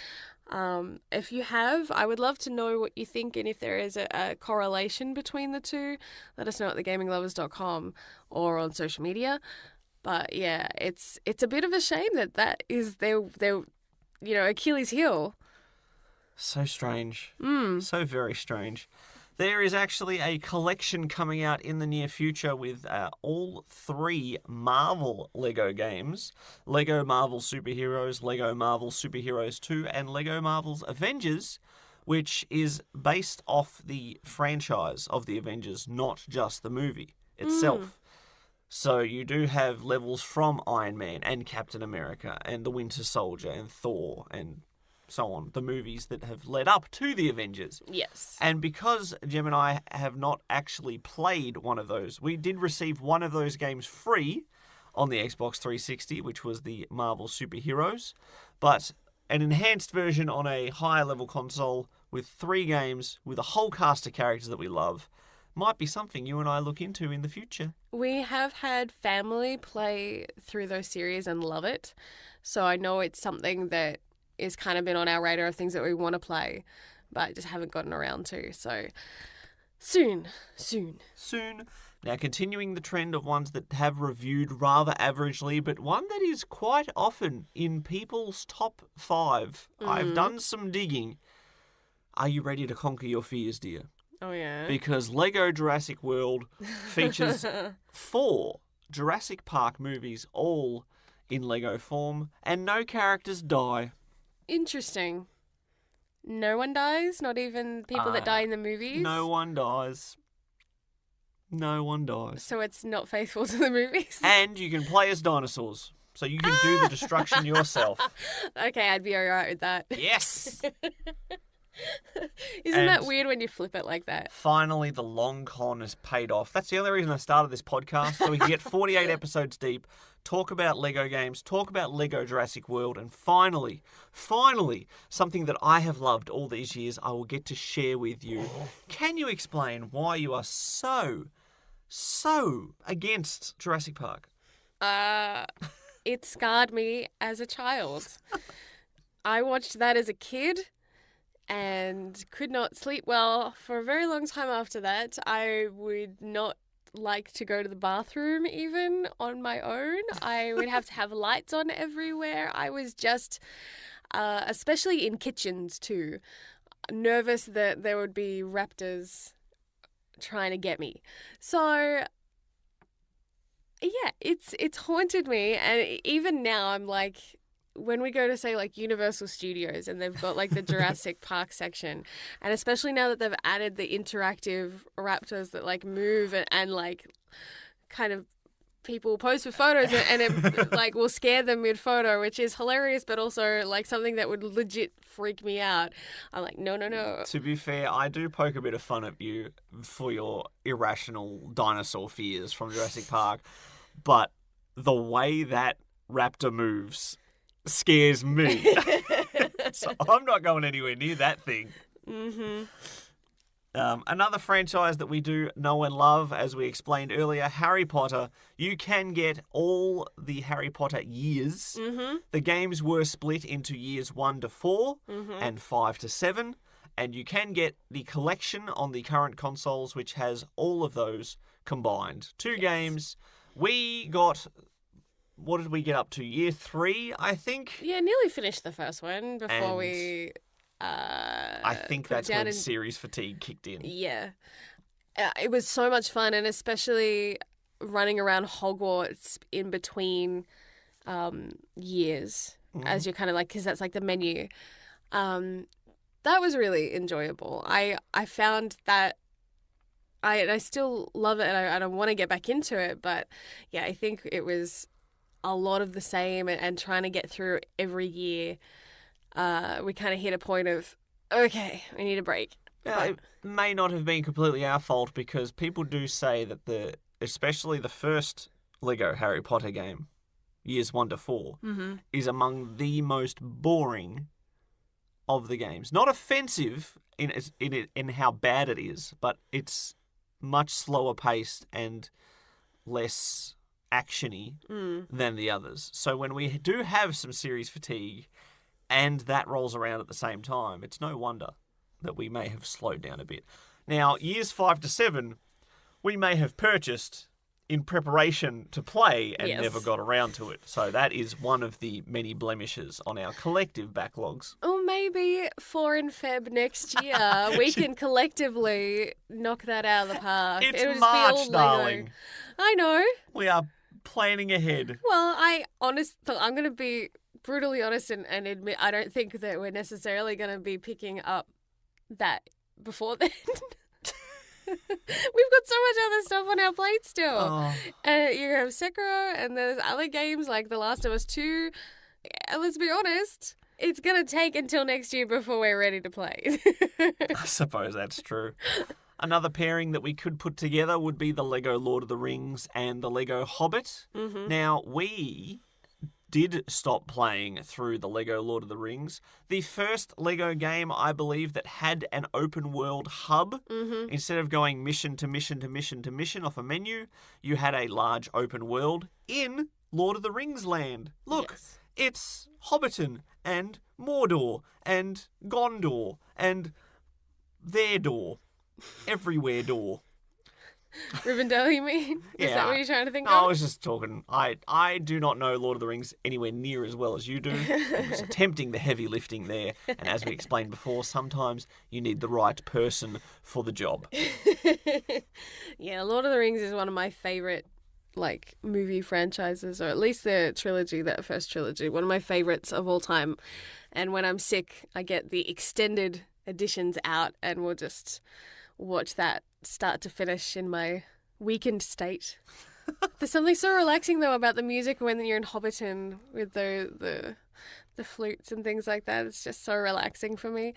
If you have, I would love to know what you think and if there is a correlation between the two. Let us know at thegaminglovers.com or on social media. But yeah, it's a bit of a shame that is their Achilles heel. So strange. So very strange. There is actually a collection coming out in the near future with all 3 Marvel Lego games. Lego Marvel Superheroes, Lego Marvel Superheroes 2, and Lego Marvel's Avengers, which is based off the franchise of the Avengers, not just the movie itself. So you do have levels from Iron Man and Captain America and the Winter Soldier and Thor and so on, the movies that have led up to the Avengers. Yes. And because Jem and I have not actually played one of those, we did receive one of those games free on the Xbox 360, which was the Marvel Superheroes, but an enhanced version on a higher level console with 3 games with a whole cast of characters that we love might be something you and I look into in the future. We have had family play through those series and love it. So I know it's something that is kind of been on our radar of things that we want to play, but just haven't gotten around to. So soon. Now, continuing the trend of ones that have reviewed rather averagely, but one that is quite often in people's top 5. I've done some digging. Are you ready to conquer your fears, dear? Oh, yeah. Because Lego Jurassic World features 4 Jurassic Park movies, all in Lego form, and no characters die. Interesting. No one dies? Not even people that die in the movies? No one dies. No one dies. So it's not faithful to the movies? And you can play as dinosaurs, so you can do the destruction yourself. Okay, I'd be alright with that. Yes! Isn't that weird when you flip it like that? Finally, the long con has paid off. That's the only reason I started this podcast, so we can get 48 episodes deep, talk about Lego games, talk about Lego Jurassic World, and finally, something that I have loved all these years, I will get to share with you. Can you explain why you are so against Jurassic Park? It scarred me as a child. I watched that as a kid and could not sleep well for a very long time after that. I would not like to go to the bathroom even on my own. I would have to have lights on everywhere. I was just, especially in kitchens too, nervous that there would be raptors trying to get me. So yeah, it's haunted me, and even now I'm like, when we go to say like Universal Studios and they've got like the Jurassic Park section, and especially now that they've added the interactive raptors that like move and like kind of people pose for photos and it like will scare them mid photo, which is hilarious, but also like something that would legit freak me out. I'm like, no. To be fair, I do poke a bit of fun at you for your irrational dinosaur fears from Jurassic Park, but the way that raptor moves scares me. So I'm not going anywhere near that thing. Mm-hmm. Another franchise that we do know and love, as we explained earlier, Harry Potter. You can get all the Harry Potter years. Mm-hmm. The games were split into years 1 to 4 and 5 to 7. And you can get the collection on the current consoles, which has all of those combined. 2 games. We got... What did we get up to? Year 3, I think? Yeah, nearly finished the first one before we... I think that's when series fatigue kicked in. Yeah. It was so much fun, and especially running around Hogwarts in between years, as you're kind of like, because that's like the menu. That was really enjoyable. I found that I still love it, and I want to get back into it, but yeah, I think it was a lot of the same, and trying to get through every year. We kind of hit a point of, okay, we need a break. Yeah, it may not have been completely our fault, because people do say that especially the first Lego Harry Potter game, years 1 to 4, is among the most boring of the games. Not offensive in how bad it is, but it's much slower paced and less actiony than the others. So when we do have some series fatigue and that rolls around at the same time, it's no wonder that we may have slowed down a bit. Now, years 5 to 7, we may have purchased in preparation to play and never got around to it. So that is one of the many blemishes on our collective backlogs. Or maybe 4 in Feb next year, we can collectively knock that out of the park. It's It'll just March, be all darling. Lego. I know. We are planning ahead. Well, I'm going to be brutally honest and admit I don't think that we're necessarily going to be picking up that before then. We've got so much other stuff on our plate still. Oh. And you have Sekiro, and there's other games like The Last of Us 2. And let's be honest, it's going to take until next year before we're ready to play. I suppose that's true. Another pairing that we could put together would be the Lego Lord of the Rings and the Lego Hobbit. Mm-hmm. Now, we did stop playing through the Lego Lord of the Rings. The first Lego game, I believe, that had an open world hub. Mm-hmm. Instead of going mission to mission to mission to mission off a menu, you had a large open world in Lord of the Rings land. Look, Yes. It's Hobbiton and Mordor and Gondor and their door. Everywhere door. Rivendell, you mean? Is Yeah. that what you're trying to think No, I of? was just talking. I do not know Lord of the Rings anywhere near as well as you do. I was attempting the heavy lifting there. And as we explained before, sometimes you need the right person for the job. Yeah, Lord of the Rings is one of my favourite like movie franchises, or at least the trilogy, that first trilogy, one of my favourites of all time. And when I'm sick, I get the extended editions out and we'll just watch that start to finish in my weakened state. There's something so relaxing though about the music when you're in Hobbiton with the flutes and things like that. It's just so relaxing for me.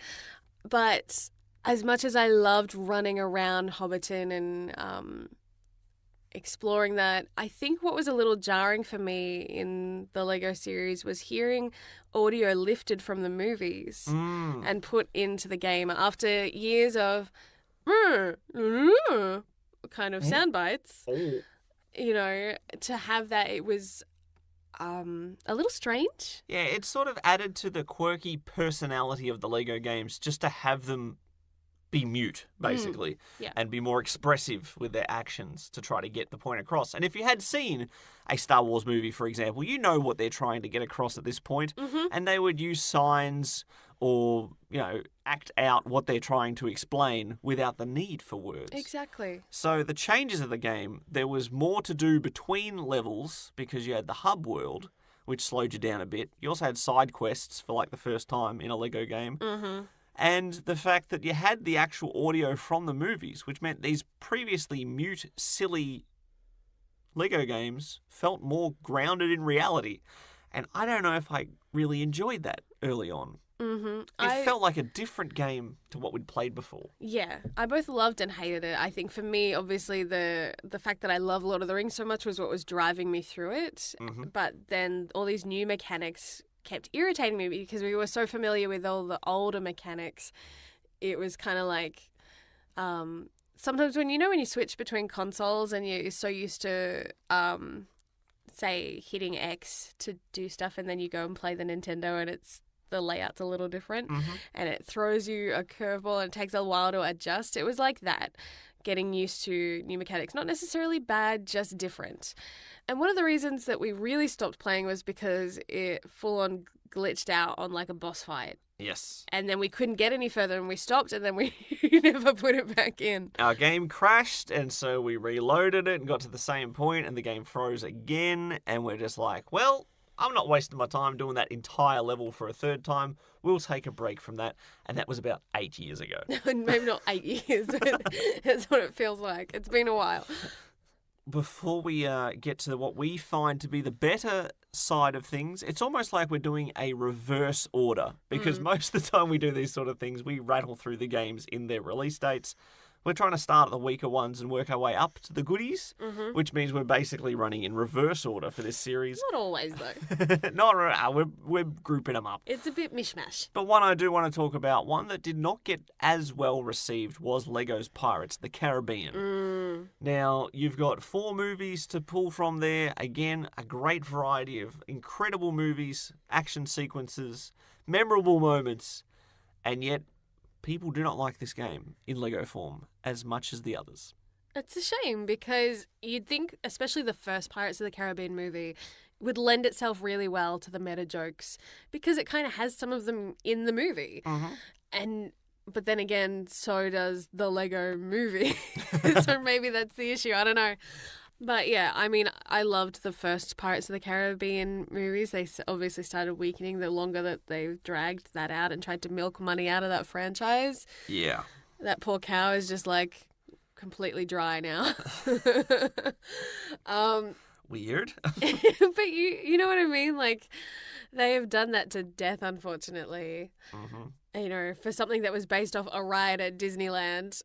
But as much as I loved running around Hobbiton and exploring that, I think what was a little jarring for me in the Lego series was hearing audio lifted from the movies and put into the game after years of kind of sound bites. You know, to have that, it was, a little strange. Yeah, it's sort of added to the quirky personality of the Lego games just to have them be mute, basically, yeah. and be more expressive with their actions to try to get the point across. And if you had seen a Star Wars movie, for example, you know what they're trying to get across at this point, and they would use signs or, act out what they're trying to explain without the need for words. Exactly. So the changes of the game, there was more to do between levels because you had the hub world, which slowed you down a bit. You also had side quests for like the first time in a Lego game. Mm-hmm. And the fact that you had the actual audio from the movies, which meant these previously mute, silly Lego games felt more grounded in reality. And I don't know if I really enjoyed that early on. Mm-hmm. It felt like a different game to what we'd played before. Yeah, I both loved and hated it. I think for me, obviously, the fact that I love Lord of the Rings so much was what was driving me through it. Mm-hmm. But then all these new mechanics kept irritating me because we were so familiar with all the older mechanics. It was kind of like sometimes when you switch between consoles and you're so used to say hitting X to do stuff and then you go and play the Nintendo and the layout's a little different and it throws you a curveball and it takes a while to adjust. It was like that, getting used to new mechanics. Not necessarily bad, just different. And one of the reasons that we really stopped playing was because it full on glitched out on like a boss fight. Yes. And then we couldn't get any further and we stopped and then we never put it back in. Our game crashed and so we reloaded it and got to the same point and the game froze again and we're just like, well, I'm not wasting my time doing that entire level for a third time. We'll take a break from that. And that was about 8 years ago. Maybe not 8 years, but that's what it feels like. It's been a while. Before we get to what we find to be the better side of things, it's almost like we're doing a reverse order. Because most of the time we do these sort of things, we rattle through the games in their release dates. We're trying to start at the weaker ones and work our way up to the goodies, which means we're basically running in reverse order for this series. Not always, though. We're grouping them up. It's a bit mishmash. But one I do want to talk about, one that did not get as well received, was Lego's Pirates of the Caribbean. Now, you've got 4 movies to pull from there. Again, a great variety of incredible movies, action sequences, memorable moments, and yet people do not like this game in Lego form as much as the others. It's a shame because you'd think, especially the first Pirates of the Caribbean movie, would lend itself really well to the meta jokes because it kind of has some of them in the movie. But then again, so does the Lego movie. So maybe that's the issue. I don't know. But yeah, I mean, I loved the first Pirates of the Caribbean movies. They obviously started weakening the longer that they dragged that out and tried to milk money out of that franchise. Yeah. That poor cow is just like completely dry now. Weird. But you know what I mean? Like, they have done that to death, unfortunately. For something that was based off a ride at Disneyland.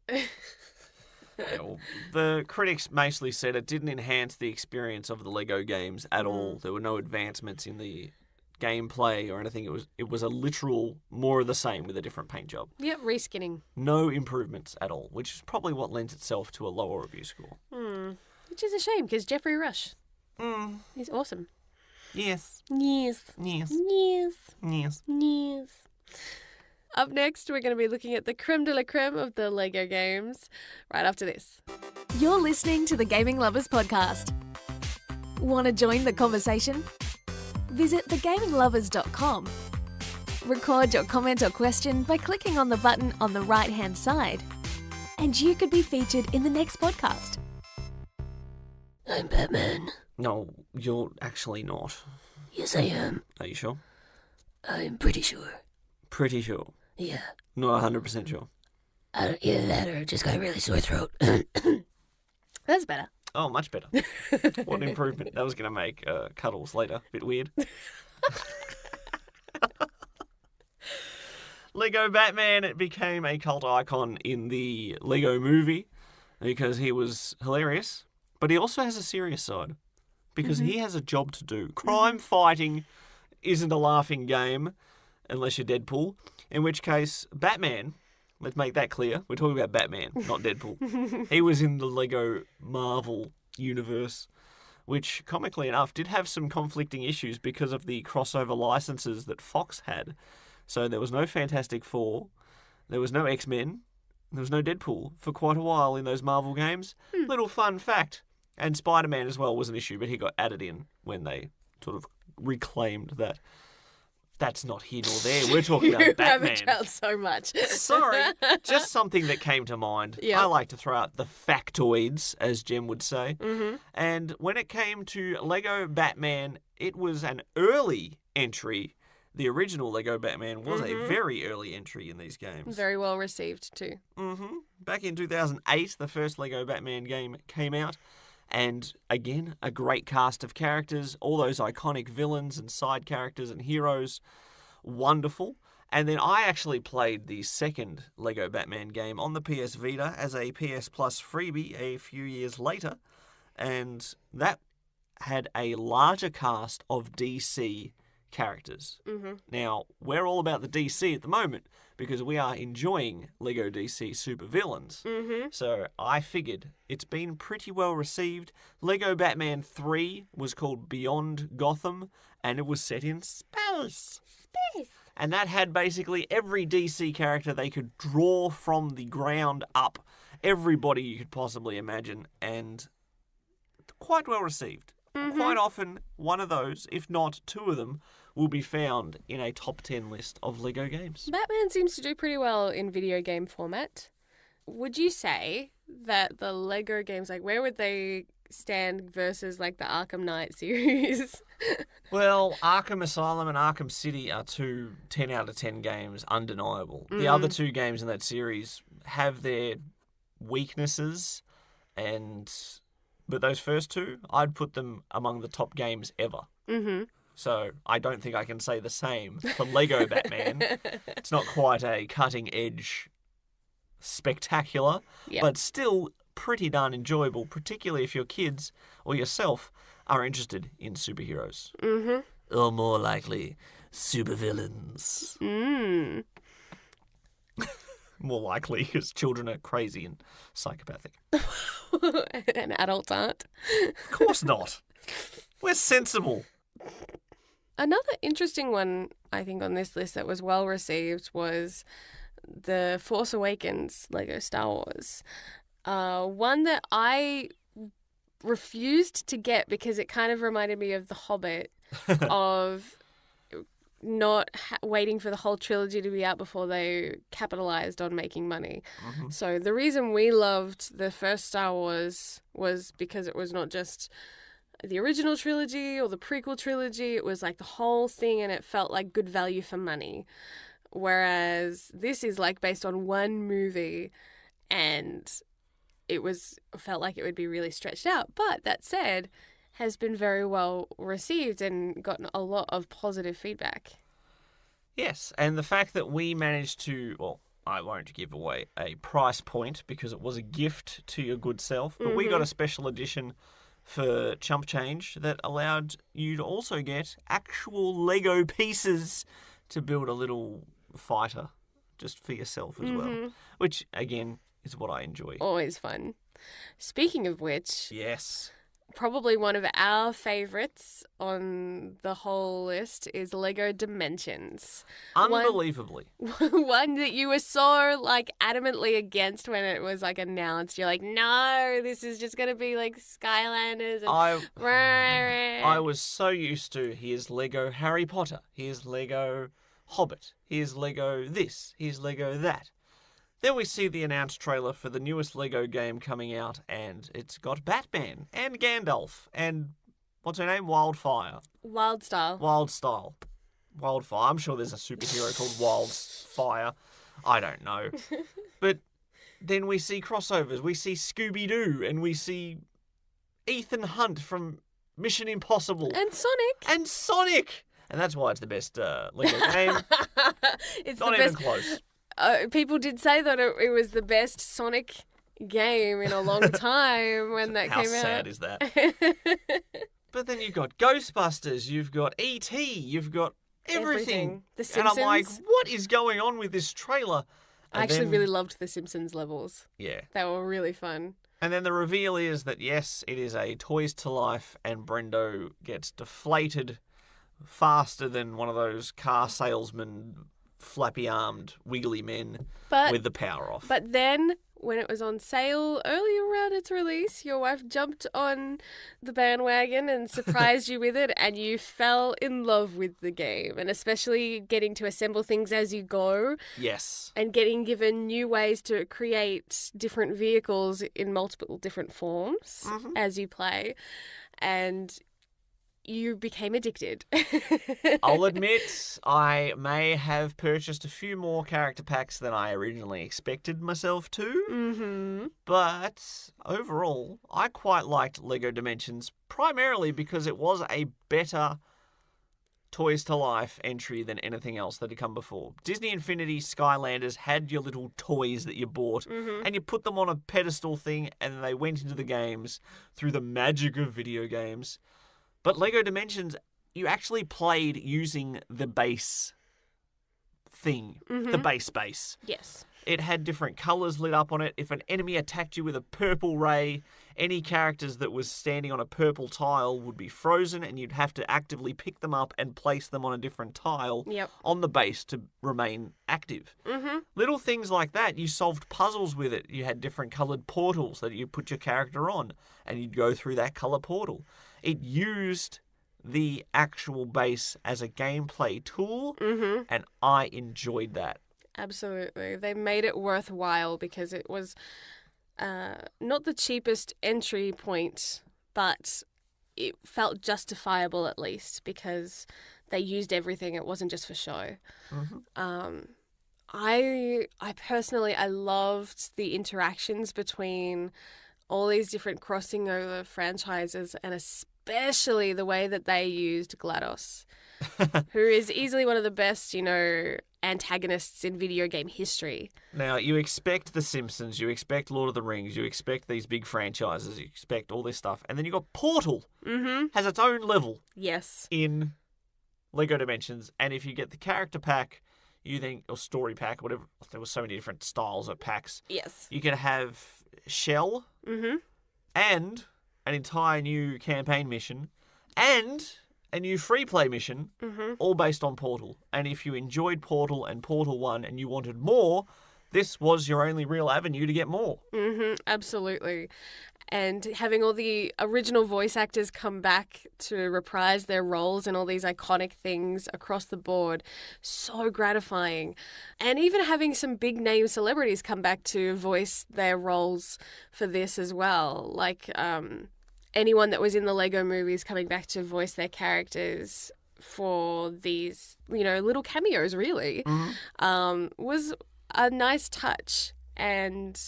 The critics mostly said it didn't enhance the experience of the Lego games at all. There were no advancements in the gameplay or anything. It was a literal more of the same with a different paint job. Yep, reskinning. No improvements at all, which is probably what lends itself to a lower review score. Which is a shame because Jeffrey Rush, he's awesome. Yes. Yes. Yes. Yes. Yes. Yes. Up next, we're going to be looking at the creme de la creme of the Lego games right after this. You're listening to the Gaming Lovers Podcast. Want to join the conversation? Visit thegaminglovers.com. Record your comment or question by clicking on the button on the right-hand side. And you could be featured in the next podcast. I'm Batman. No, you're actually not. Yes, I am. Are you sure? I'm pretty sure. Pretty sure. Yeah. Not 100% sure. Either that or just got a really sore throat. That's better. Oh, much better. What an improvement. That was going to make cuddles later. Bit weird. Lego Batman, it became a cult icon in the Lego movie because he was hilarious, but he also has a serious side because he has a job to do. Crime fighting isn't a laughing game unless you're Deadpool, in which case Batman, let's make that clear, we're talking about Batman, not Deadpool. He was in the Lego Marvel universe which, comically enough, did have some conflicting issues because of the crossover licenses that Fox had. So there was no Fantastic Four, there was no X-Men, there was no Deadpool for quite a while in those Marvel games. Little fun fact. And Spider-Man as well was an issue, but he got added in when they sort of reclaimed that. That's not here nor there. We're talking about Batman. You have a child so much. Sorry, just something that came to mind. Yeah. I like to throw out the factoids, as Jem would say. Mm-hmm. And when it came to Lego Batman, it was an early entry. The original Lego Batman was a very early entry in these games. Very well received too. Back in 2008, the first Lego Batman game came out. And again, a great cast of characters, all those iconic villains and side characters and heroes. Wonderful. And then I actually played the second Lego Batman game on the PS Vita as a PS Plus freebie a few years later. And that had a larger cast of DC characters. Now, we're all about the DC at the moment because we are enjoying Lego DC supervillains. So I figured it's been pretty well received. Lego Batman 3 was called Beyond Gotham, and it was set in space. And that had basically every DC character they could draw from the ground up. Everybody you could possibly imagine, and quite well received. Quite often, one of those, if not two of them, will be found in a top 10 list of Lego games. Batman seems to do pretty well in video game format. Would you say that the Lego games, like, where would they stand versus, like, the Arkham Knight series? Well, Arkham Asylum and Arkham City are two 10 out of 10 games, undeniable. The other two games in that series have their weaknesses, but those first two, I'd put them among the top games ever. So I don't think I can say the same for Lego Batman. It's not quite a cutting-edge spectacular, but still pretty darn enjoyable, particularly if your kids or yourself are interested in superheroes. Or more likely, supervillains. More likely, because children are crazy and psychopathic. And adults aren't. Of course not. We're sensible. Another interesting one, I think, on this list that was well received was the Force Awakens Lego Star Wars. One that I refused to get because it kind of reminded me of The Hobbit, of not waiting for the whole trilogy to be out before they capitalized on making money. So the reason we loved the first Star Wars was because it was not just the original trilogy or the prequel trilogy. It was like the whole thing, and it felt like good value for money. Whereas this is like based on one movie, and it felt like it would be really stretched out. But that said, has been very well received and gotten a lot of positive feedback. Yes, and the fact that we managed to, well, I won't give away a price point because it was a gift to your good self, but we got a special edition for chump change that allowed you to also get actual Lego pieces to build a little fighter just for yourself as well, which, again, is what I enjoy. Always fun. Speaking of which, Yes. probably one of our favourites on the whole list is Lego Dimensions. Unbelievably. One that you were so, like, adamantly against when it was, like, announced. You're like, no, this is just going to be, like, Skylanders. And I was so used to, here's Lego Harry Potter, here's Lego Hobbit, here's Lego this, here's Lego that. Then we see the announced trailer for the newest Lego game coming out, and it's got Batman and Gandalf and, what's her name? Wildfire. Wildstyle. Wildfire. I'm sure there's a superhero called Wildfire. I don't know. But then we see crossovers. We see Scooby-Doo, and we see Ethan Hunt from Mission Impossible. And Sonic. And that's why it's the best Lego game. It's Not the even best. close. People did say that it was the best Sonic game in a long time when that How came out. sad is that? But then you've got Ghostbusters, you've got E.T., you've got everything. The And I'm like, Simpsons. what is going on with this trailer? I actually really loved the Simpsons levels. Yeah. They were really fun. And then the reveal is that, yes, it is a Toys to Life, and Brendo gets deflated faster than one of those car salesman, flappy-armed, wiggly men with the power off. But then, when it was on sale earlier around its release, your wife jumped on the bandwagon and surprised you with it, and you fell in love with the game. And especially getting to assemble things as you go. Yes. And getting given new ways to create different vehicles in multiple different forms as you play. And you became addicted. I'll admit I may have purchased a few more character packs than I originally expected myself to. But overall, I quite liked LEGO Dimensions, primarily because it was a better Toys to Life entry than anything else that had come before. Disney Infinity Skylanders had your little toys that you bought, and you put them on a pedestal thing, and they went into the games through the magic of video games. But LEGO Dimensions, you actually played using the base thing, the base. Yes. It had different colours lit up on it. If an enemy attacked you with a purple ray, any characters that was standing on a purple tile would be frozen, and you'd have to actively pick them up and place them on a different tile on the base to remain active. Little things like that. You solved puzzles with it. You had different coloured portals that you put your character on, and you'd go through that colour portal. It used the actual base as a gameplay tool, and I enjoyed that. Absolutely. They made it worthwhile because it was not the cheapest entry point, but it felt justifiable at least because they used everything. It wasn't just for show. I personally, I loved the interactions between all these different crossing over franchises, and especially the way that they used GLaDOS, who is easily one of the best, antagonists in video game history. Now, you expect The Simpsons, you expect Lord of the Rings, you expect these big franchises, you expect all this stuff, and then you got Portal, has its own level in LEGO Dimensions, and if you get the character pack, or story pack, whatever, there were so many different styles of packs. Yes. You can have Shell, and an entire new campaign mission, and a new free play mission, all based on Portal. And if you enjoyed Portal and Portal 1 and you wanted more, this was your only real avenue to get more. Absolutely. And having all the original voice actors come back to reprise their roles in all these iconic things across the board, so gratifying. And even having some big name celebrities come back to voice their roles for this as well. Like anyone that was in the Lego movies coming back to voice their characters for these, little cameos really, was a nice touch and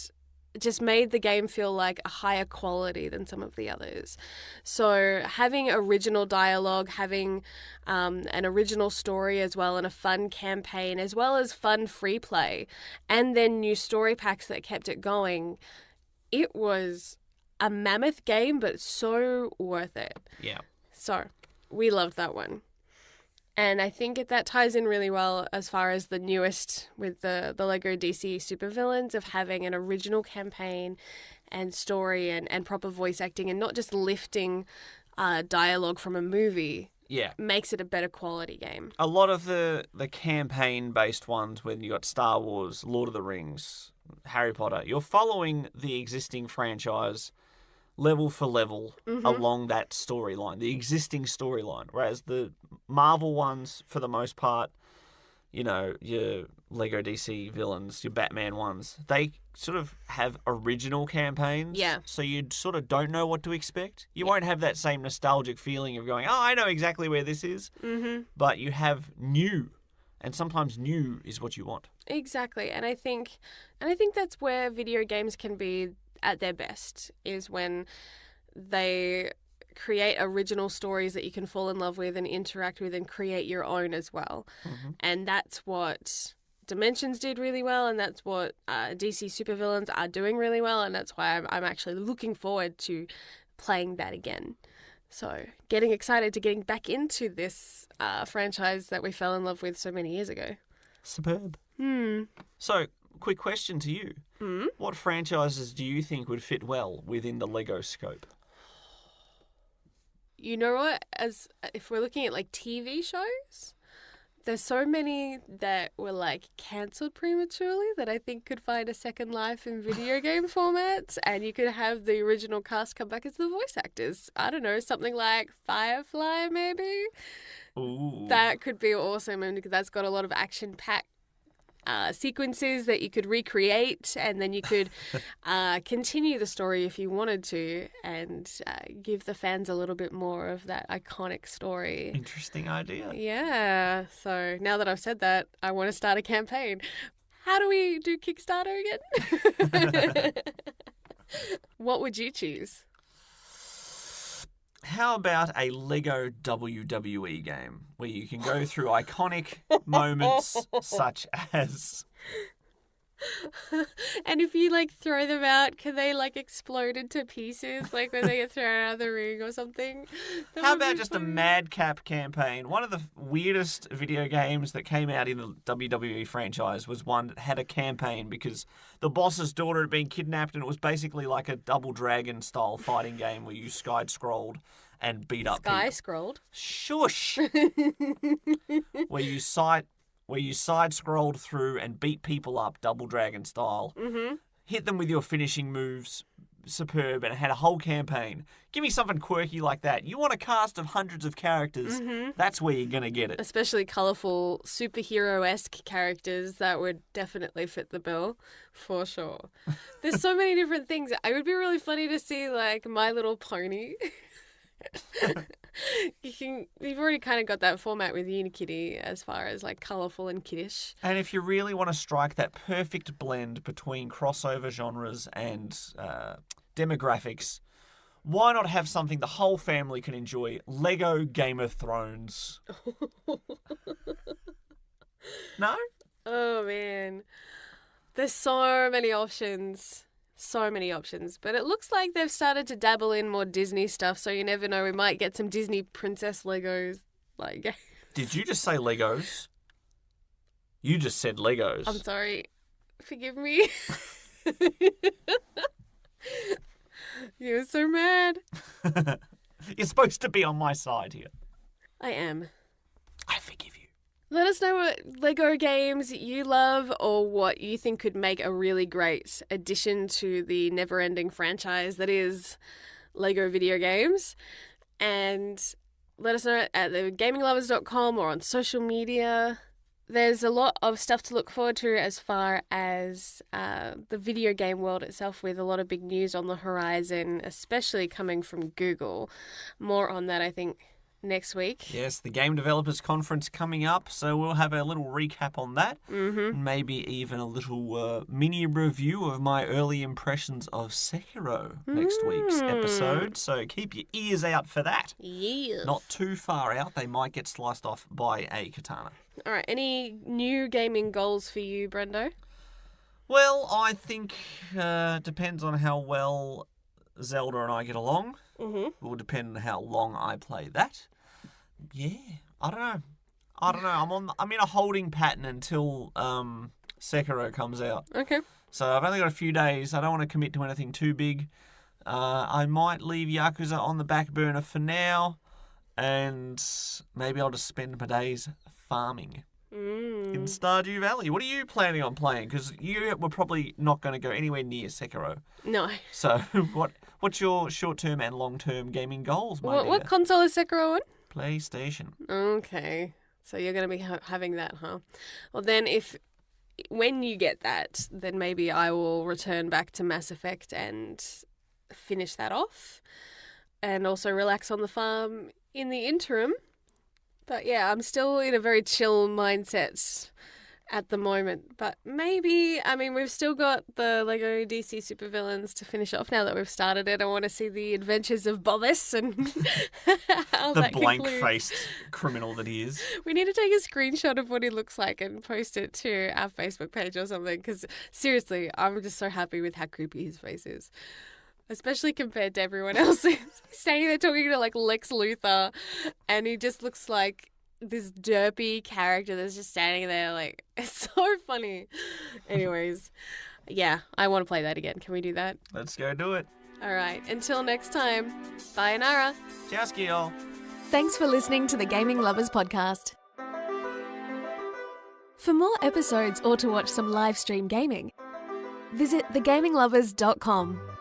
just made the game feel like a higher quality than some of the others. So having original dialogue, having an original story as well, and a fun campaign, as well as fun free play, and then new story packs that kept it going, it was a mammoth game, but so worth it. Yeah. So we loved that one. And I think that ties in really well as far as the newest with the LEGO DC supervillains, of having an original campaign and story and proper voice acting, and not just lifting dialogue from a movie. Yeah. Makes it a better quality game. A lot of the campaign-based ones, when you got Star Wars, Lord of the Rings, Harry Potter, you're following the existing franchise level for level along that storyline, the existing storyline. Whereas the Marvel ones, for the most part, your LEGO DC villains, your Batman ones, they sort of have original campaigns. Yeah. So you sort of don't know what to expect. You won't have that same nostalgic feeling of going, oh, I know exactly where this is. But you have new. And sometimes new is what you want. Exactly. And I think that's where video games can be at their best, is when they create original stories that you can fall in love with and interact with and create your own as well. And that's what Dimensions did really well, and that's what DC supervillains are doing really well, and that's why I'm actually looking forward to playing that again. So getting excited to getting back into this franchise that we fell in love with so many years ago. Superb. So, quick question to you. What franchises do you think would fit well within the Lego scope? You know what? As if we're looking at like TV shows, there's so many that were like cancelled prematurely that I think could find a second life in video game formats, and you could have the original cast come back as the voice actors. I don't know, something like Firefly maybe. Ooh. That could be awesome, and because that's got a lot of action-packed sequences that you could recreate, and then you could continue the story if you wanted to, and give the fans a little bit more of that iconic story. Interesting idea. Yeah. So now that I've said that, I want to start a campaign. How do we do Kickstarter again? What would you choose? How about a Lego WWE game where you can go through iconic moments such as... And if you like throw them out, can they like explode into pieces like when they get thrown out of the ring or something? That How would be about just a funny. madcap campaign? One of the weirdest video games that came out in the WWE franchise was one that had a campaign because the boss's daughter had been kidnapped, and it was basically like a Double Dragon style fighting game where you sky-scrolled and beat up Sky people. scrolled. Shush! where you side-scrolled through and beat people up Double Dragon style. Mm-hmm. Hit them with your finishing moves. Superb, and it had a whole campaign. Give me something quirky like that. You want a cast of hundreds of characters, that's where you're going to get it. Especially colourful superhero-esque characters that would definitely fit the bill, for sure. There's so many different things. It would be really funny to see like My Little Pony. You've already kind of got that format with Unikitty as far as like colourful and kiddish. And if you really want to strike that perfect blend between crossover genres and demographics, why not have something the whole family can enjoy? Lego Game of Thrones. No? Oh man, there's so many options. So many options, but it looks like they've started to dabble in more Disney stuff, so you never know, we might get some Disney princess Legos. Like, Did you just say Legos? You just said Legos. I'm sorry, forgive me. You're so mad. You're supposed to be on my side here. I am. I forgive you. Let us know what Lego games you love or what you think could make a really great addition to the never-ending franchise that is Lego video games. And let us know at thegaminglovers.com or on social media. There's a lot of stuff to look forward to as far as the video game world itself, with a lot of big news on the horizon, especially coming from Google. More on that, I think, next week. Yes, the Game Developers Conference coming up, so we'll have a little recap on that. Mm-hmm. Maybe even a little mini review of my early impressions of Sekiro next week's episode, so keep your ears out for that. Yes. Not too far out, they might get sliced off by a katana. All right, any new gaming goals for you, Brendo? Well, I think depends on how well Zelda and I get along. Mm-hmm. It will depend on how long I play that. Yeah, I don't know. I'm in a holding pattern until Sekiro comes out. Okay. So I've only got a few days. I don't want to commit to anything too big. I might leave Yakuza on the back burner for now, and maybe I'll just spend my days farming in Stardew Valley. What are you planning on playing? Because you were probably not going to go anywhere near Sekiro. No. So what's your short-term and long-term gaming goals, my dear? What console is Sekiro on? PlayStation. Okay. So you're going to be having that, huh? Well, then when you get that, then maybe I will return back to Mass Effect and finish that off, and also relax on the farm in the interim. But yeah, I'm still in a very chill mindset at the moment. But maybe, we've still got the Lego DC Supervillains to finish off now that we've started it. I want to see the adventures of Bobbis and how The that concludes. blank-faced criminal that he is. We need to take a screenshot of what he looks like and post it to our Facebook page or something, because seriously, I'm just so happy with how creepy his face is. Especially compared to everyone else. He's standing there talking to like Lex Luthor, and he just looks like this derpy character that's just standing there like, it's so funny. Anyways, Yeah, I want to play that again. Can we do that? Let's go do it. All right. Until next time. Bye, Nara. Ciao, y'all. Thanks for listening to the Gaming Lovers podcast. For more episodes or to watch some live stream gaming, visit thegaminglovers.com.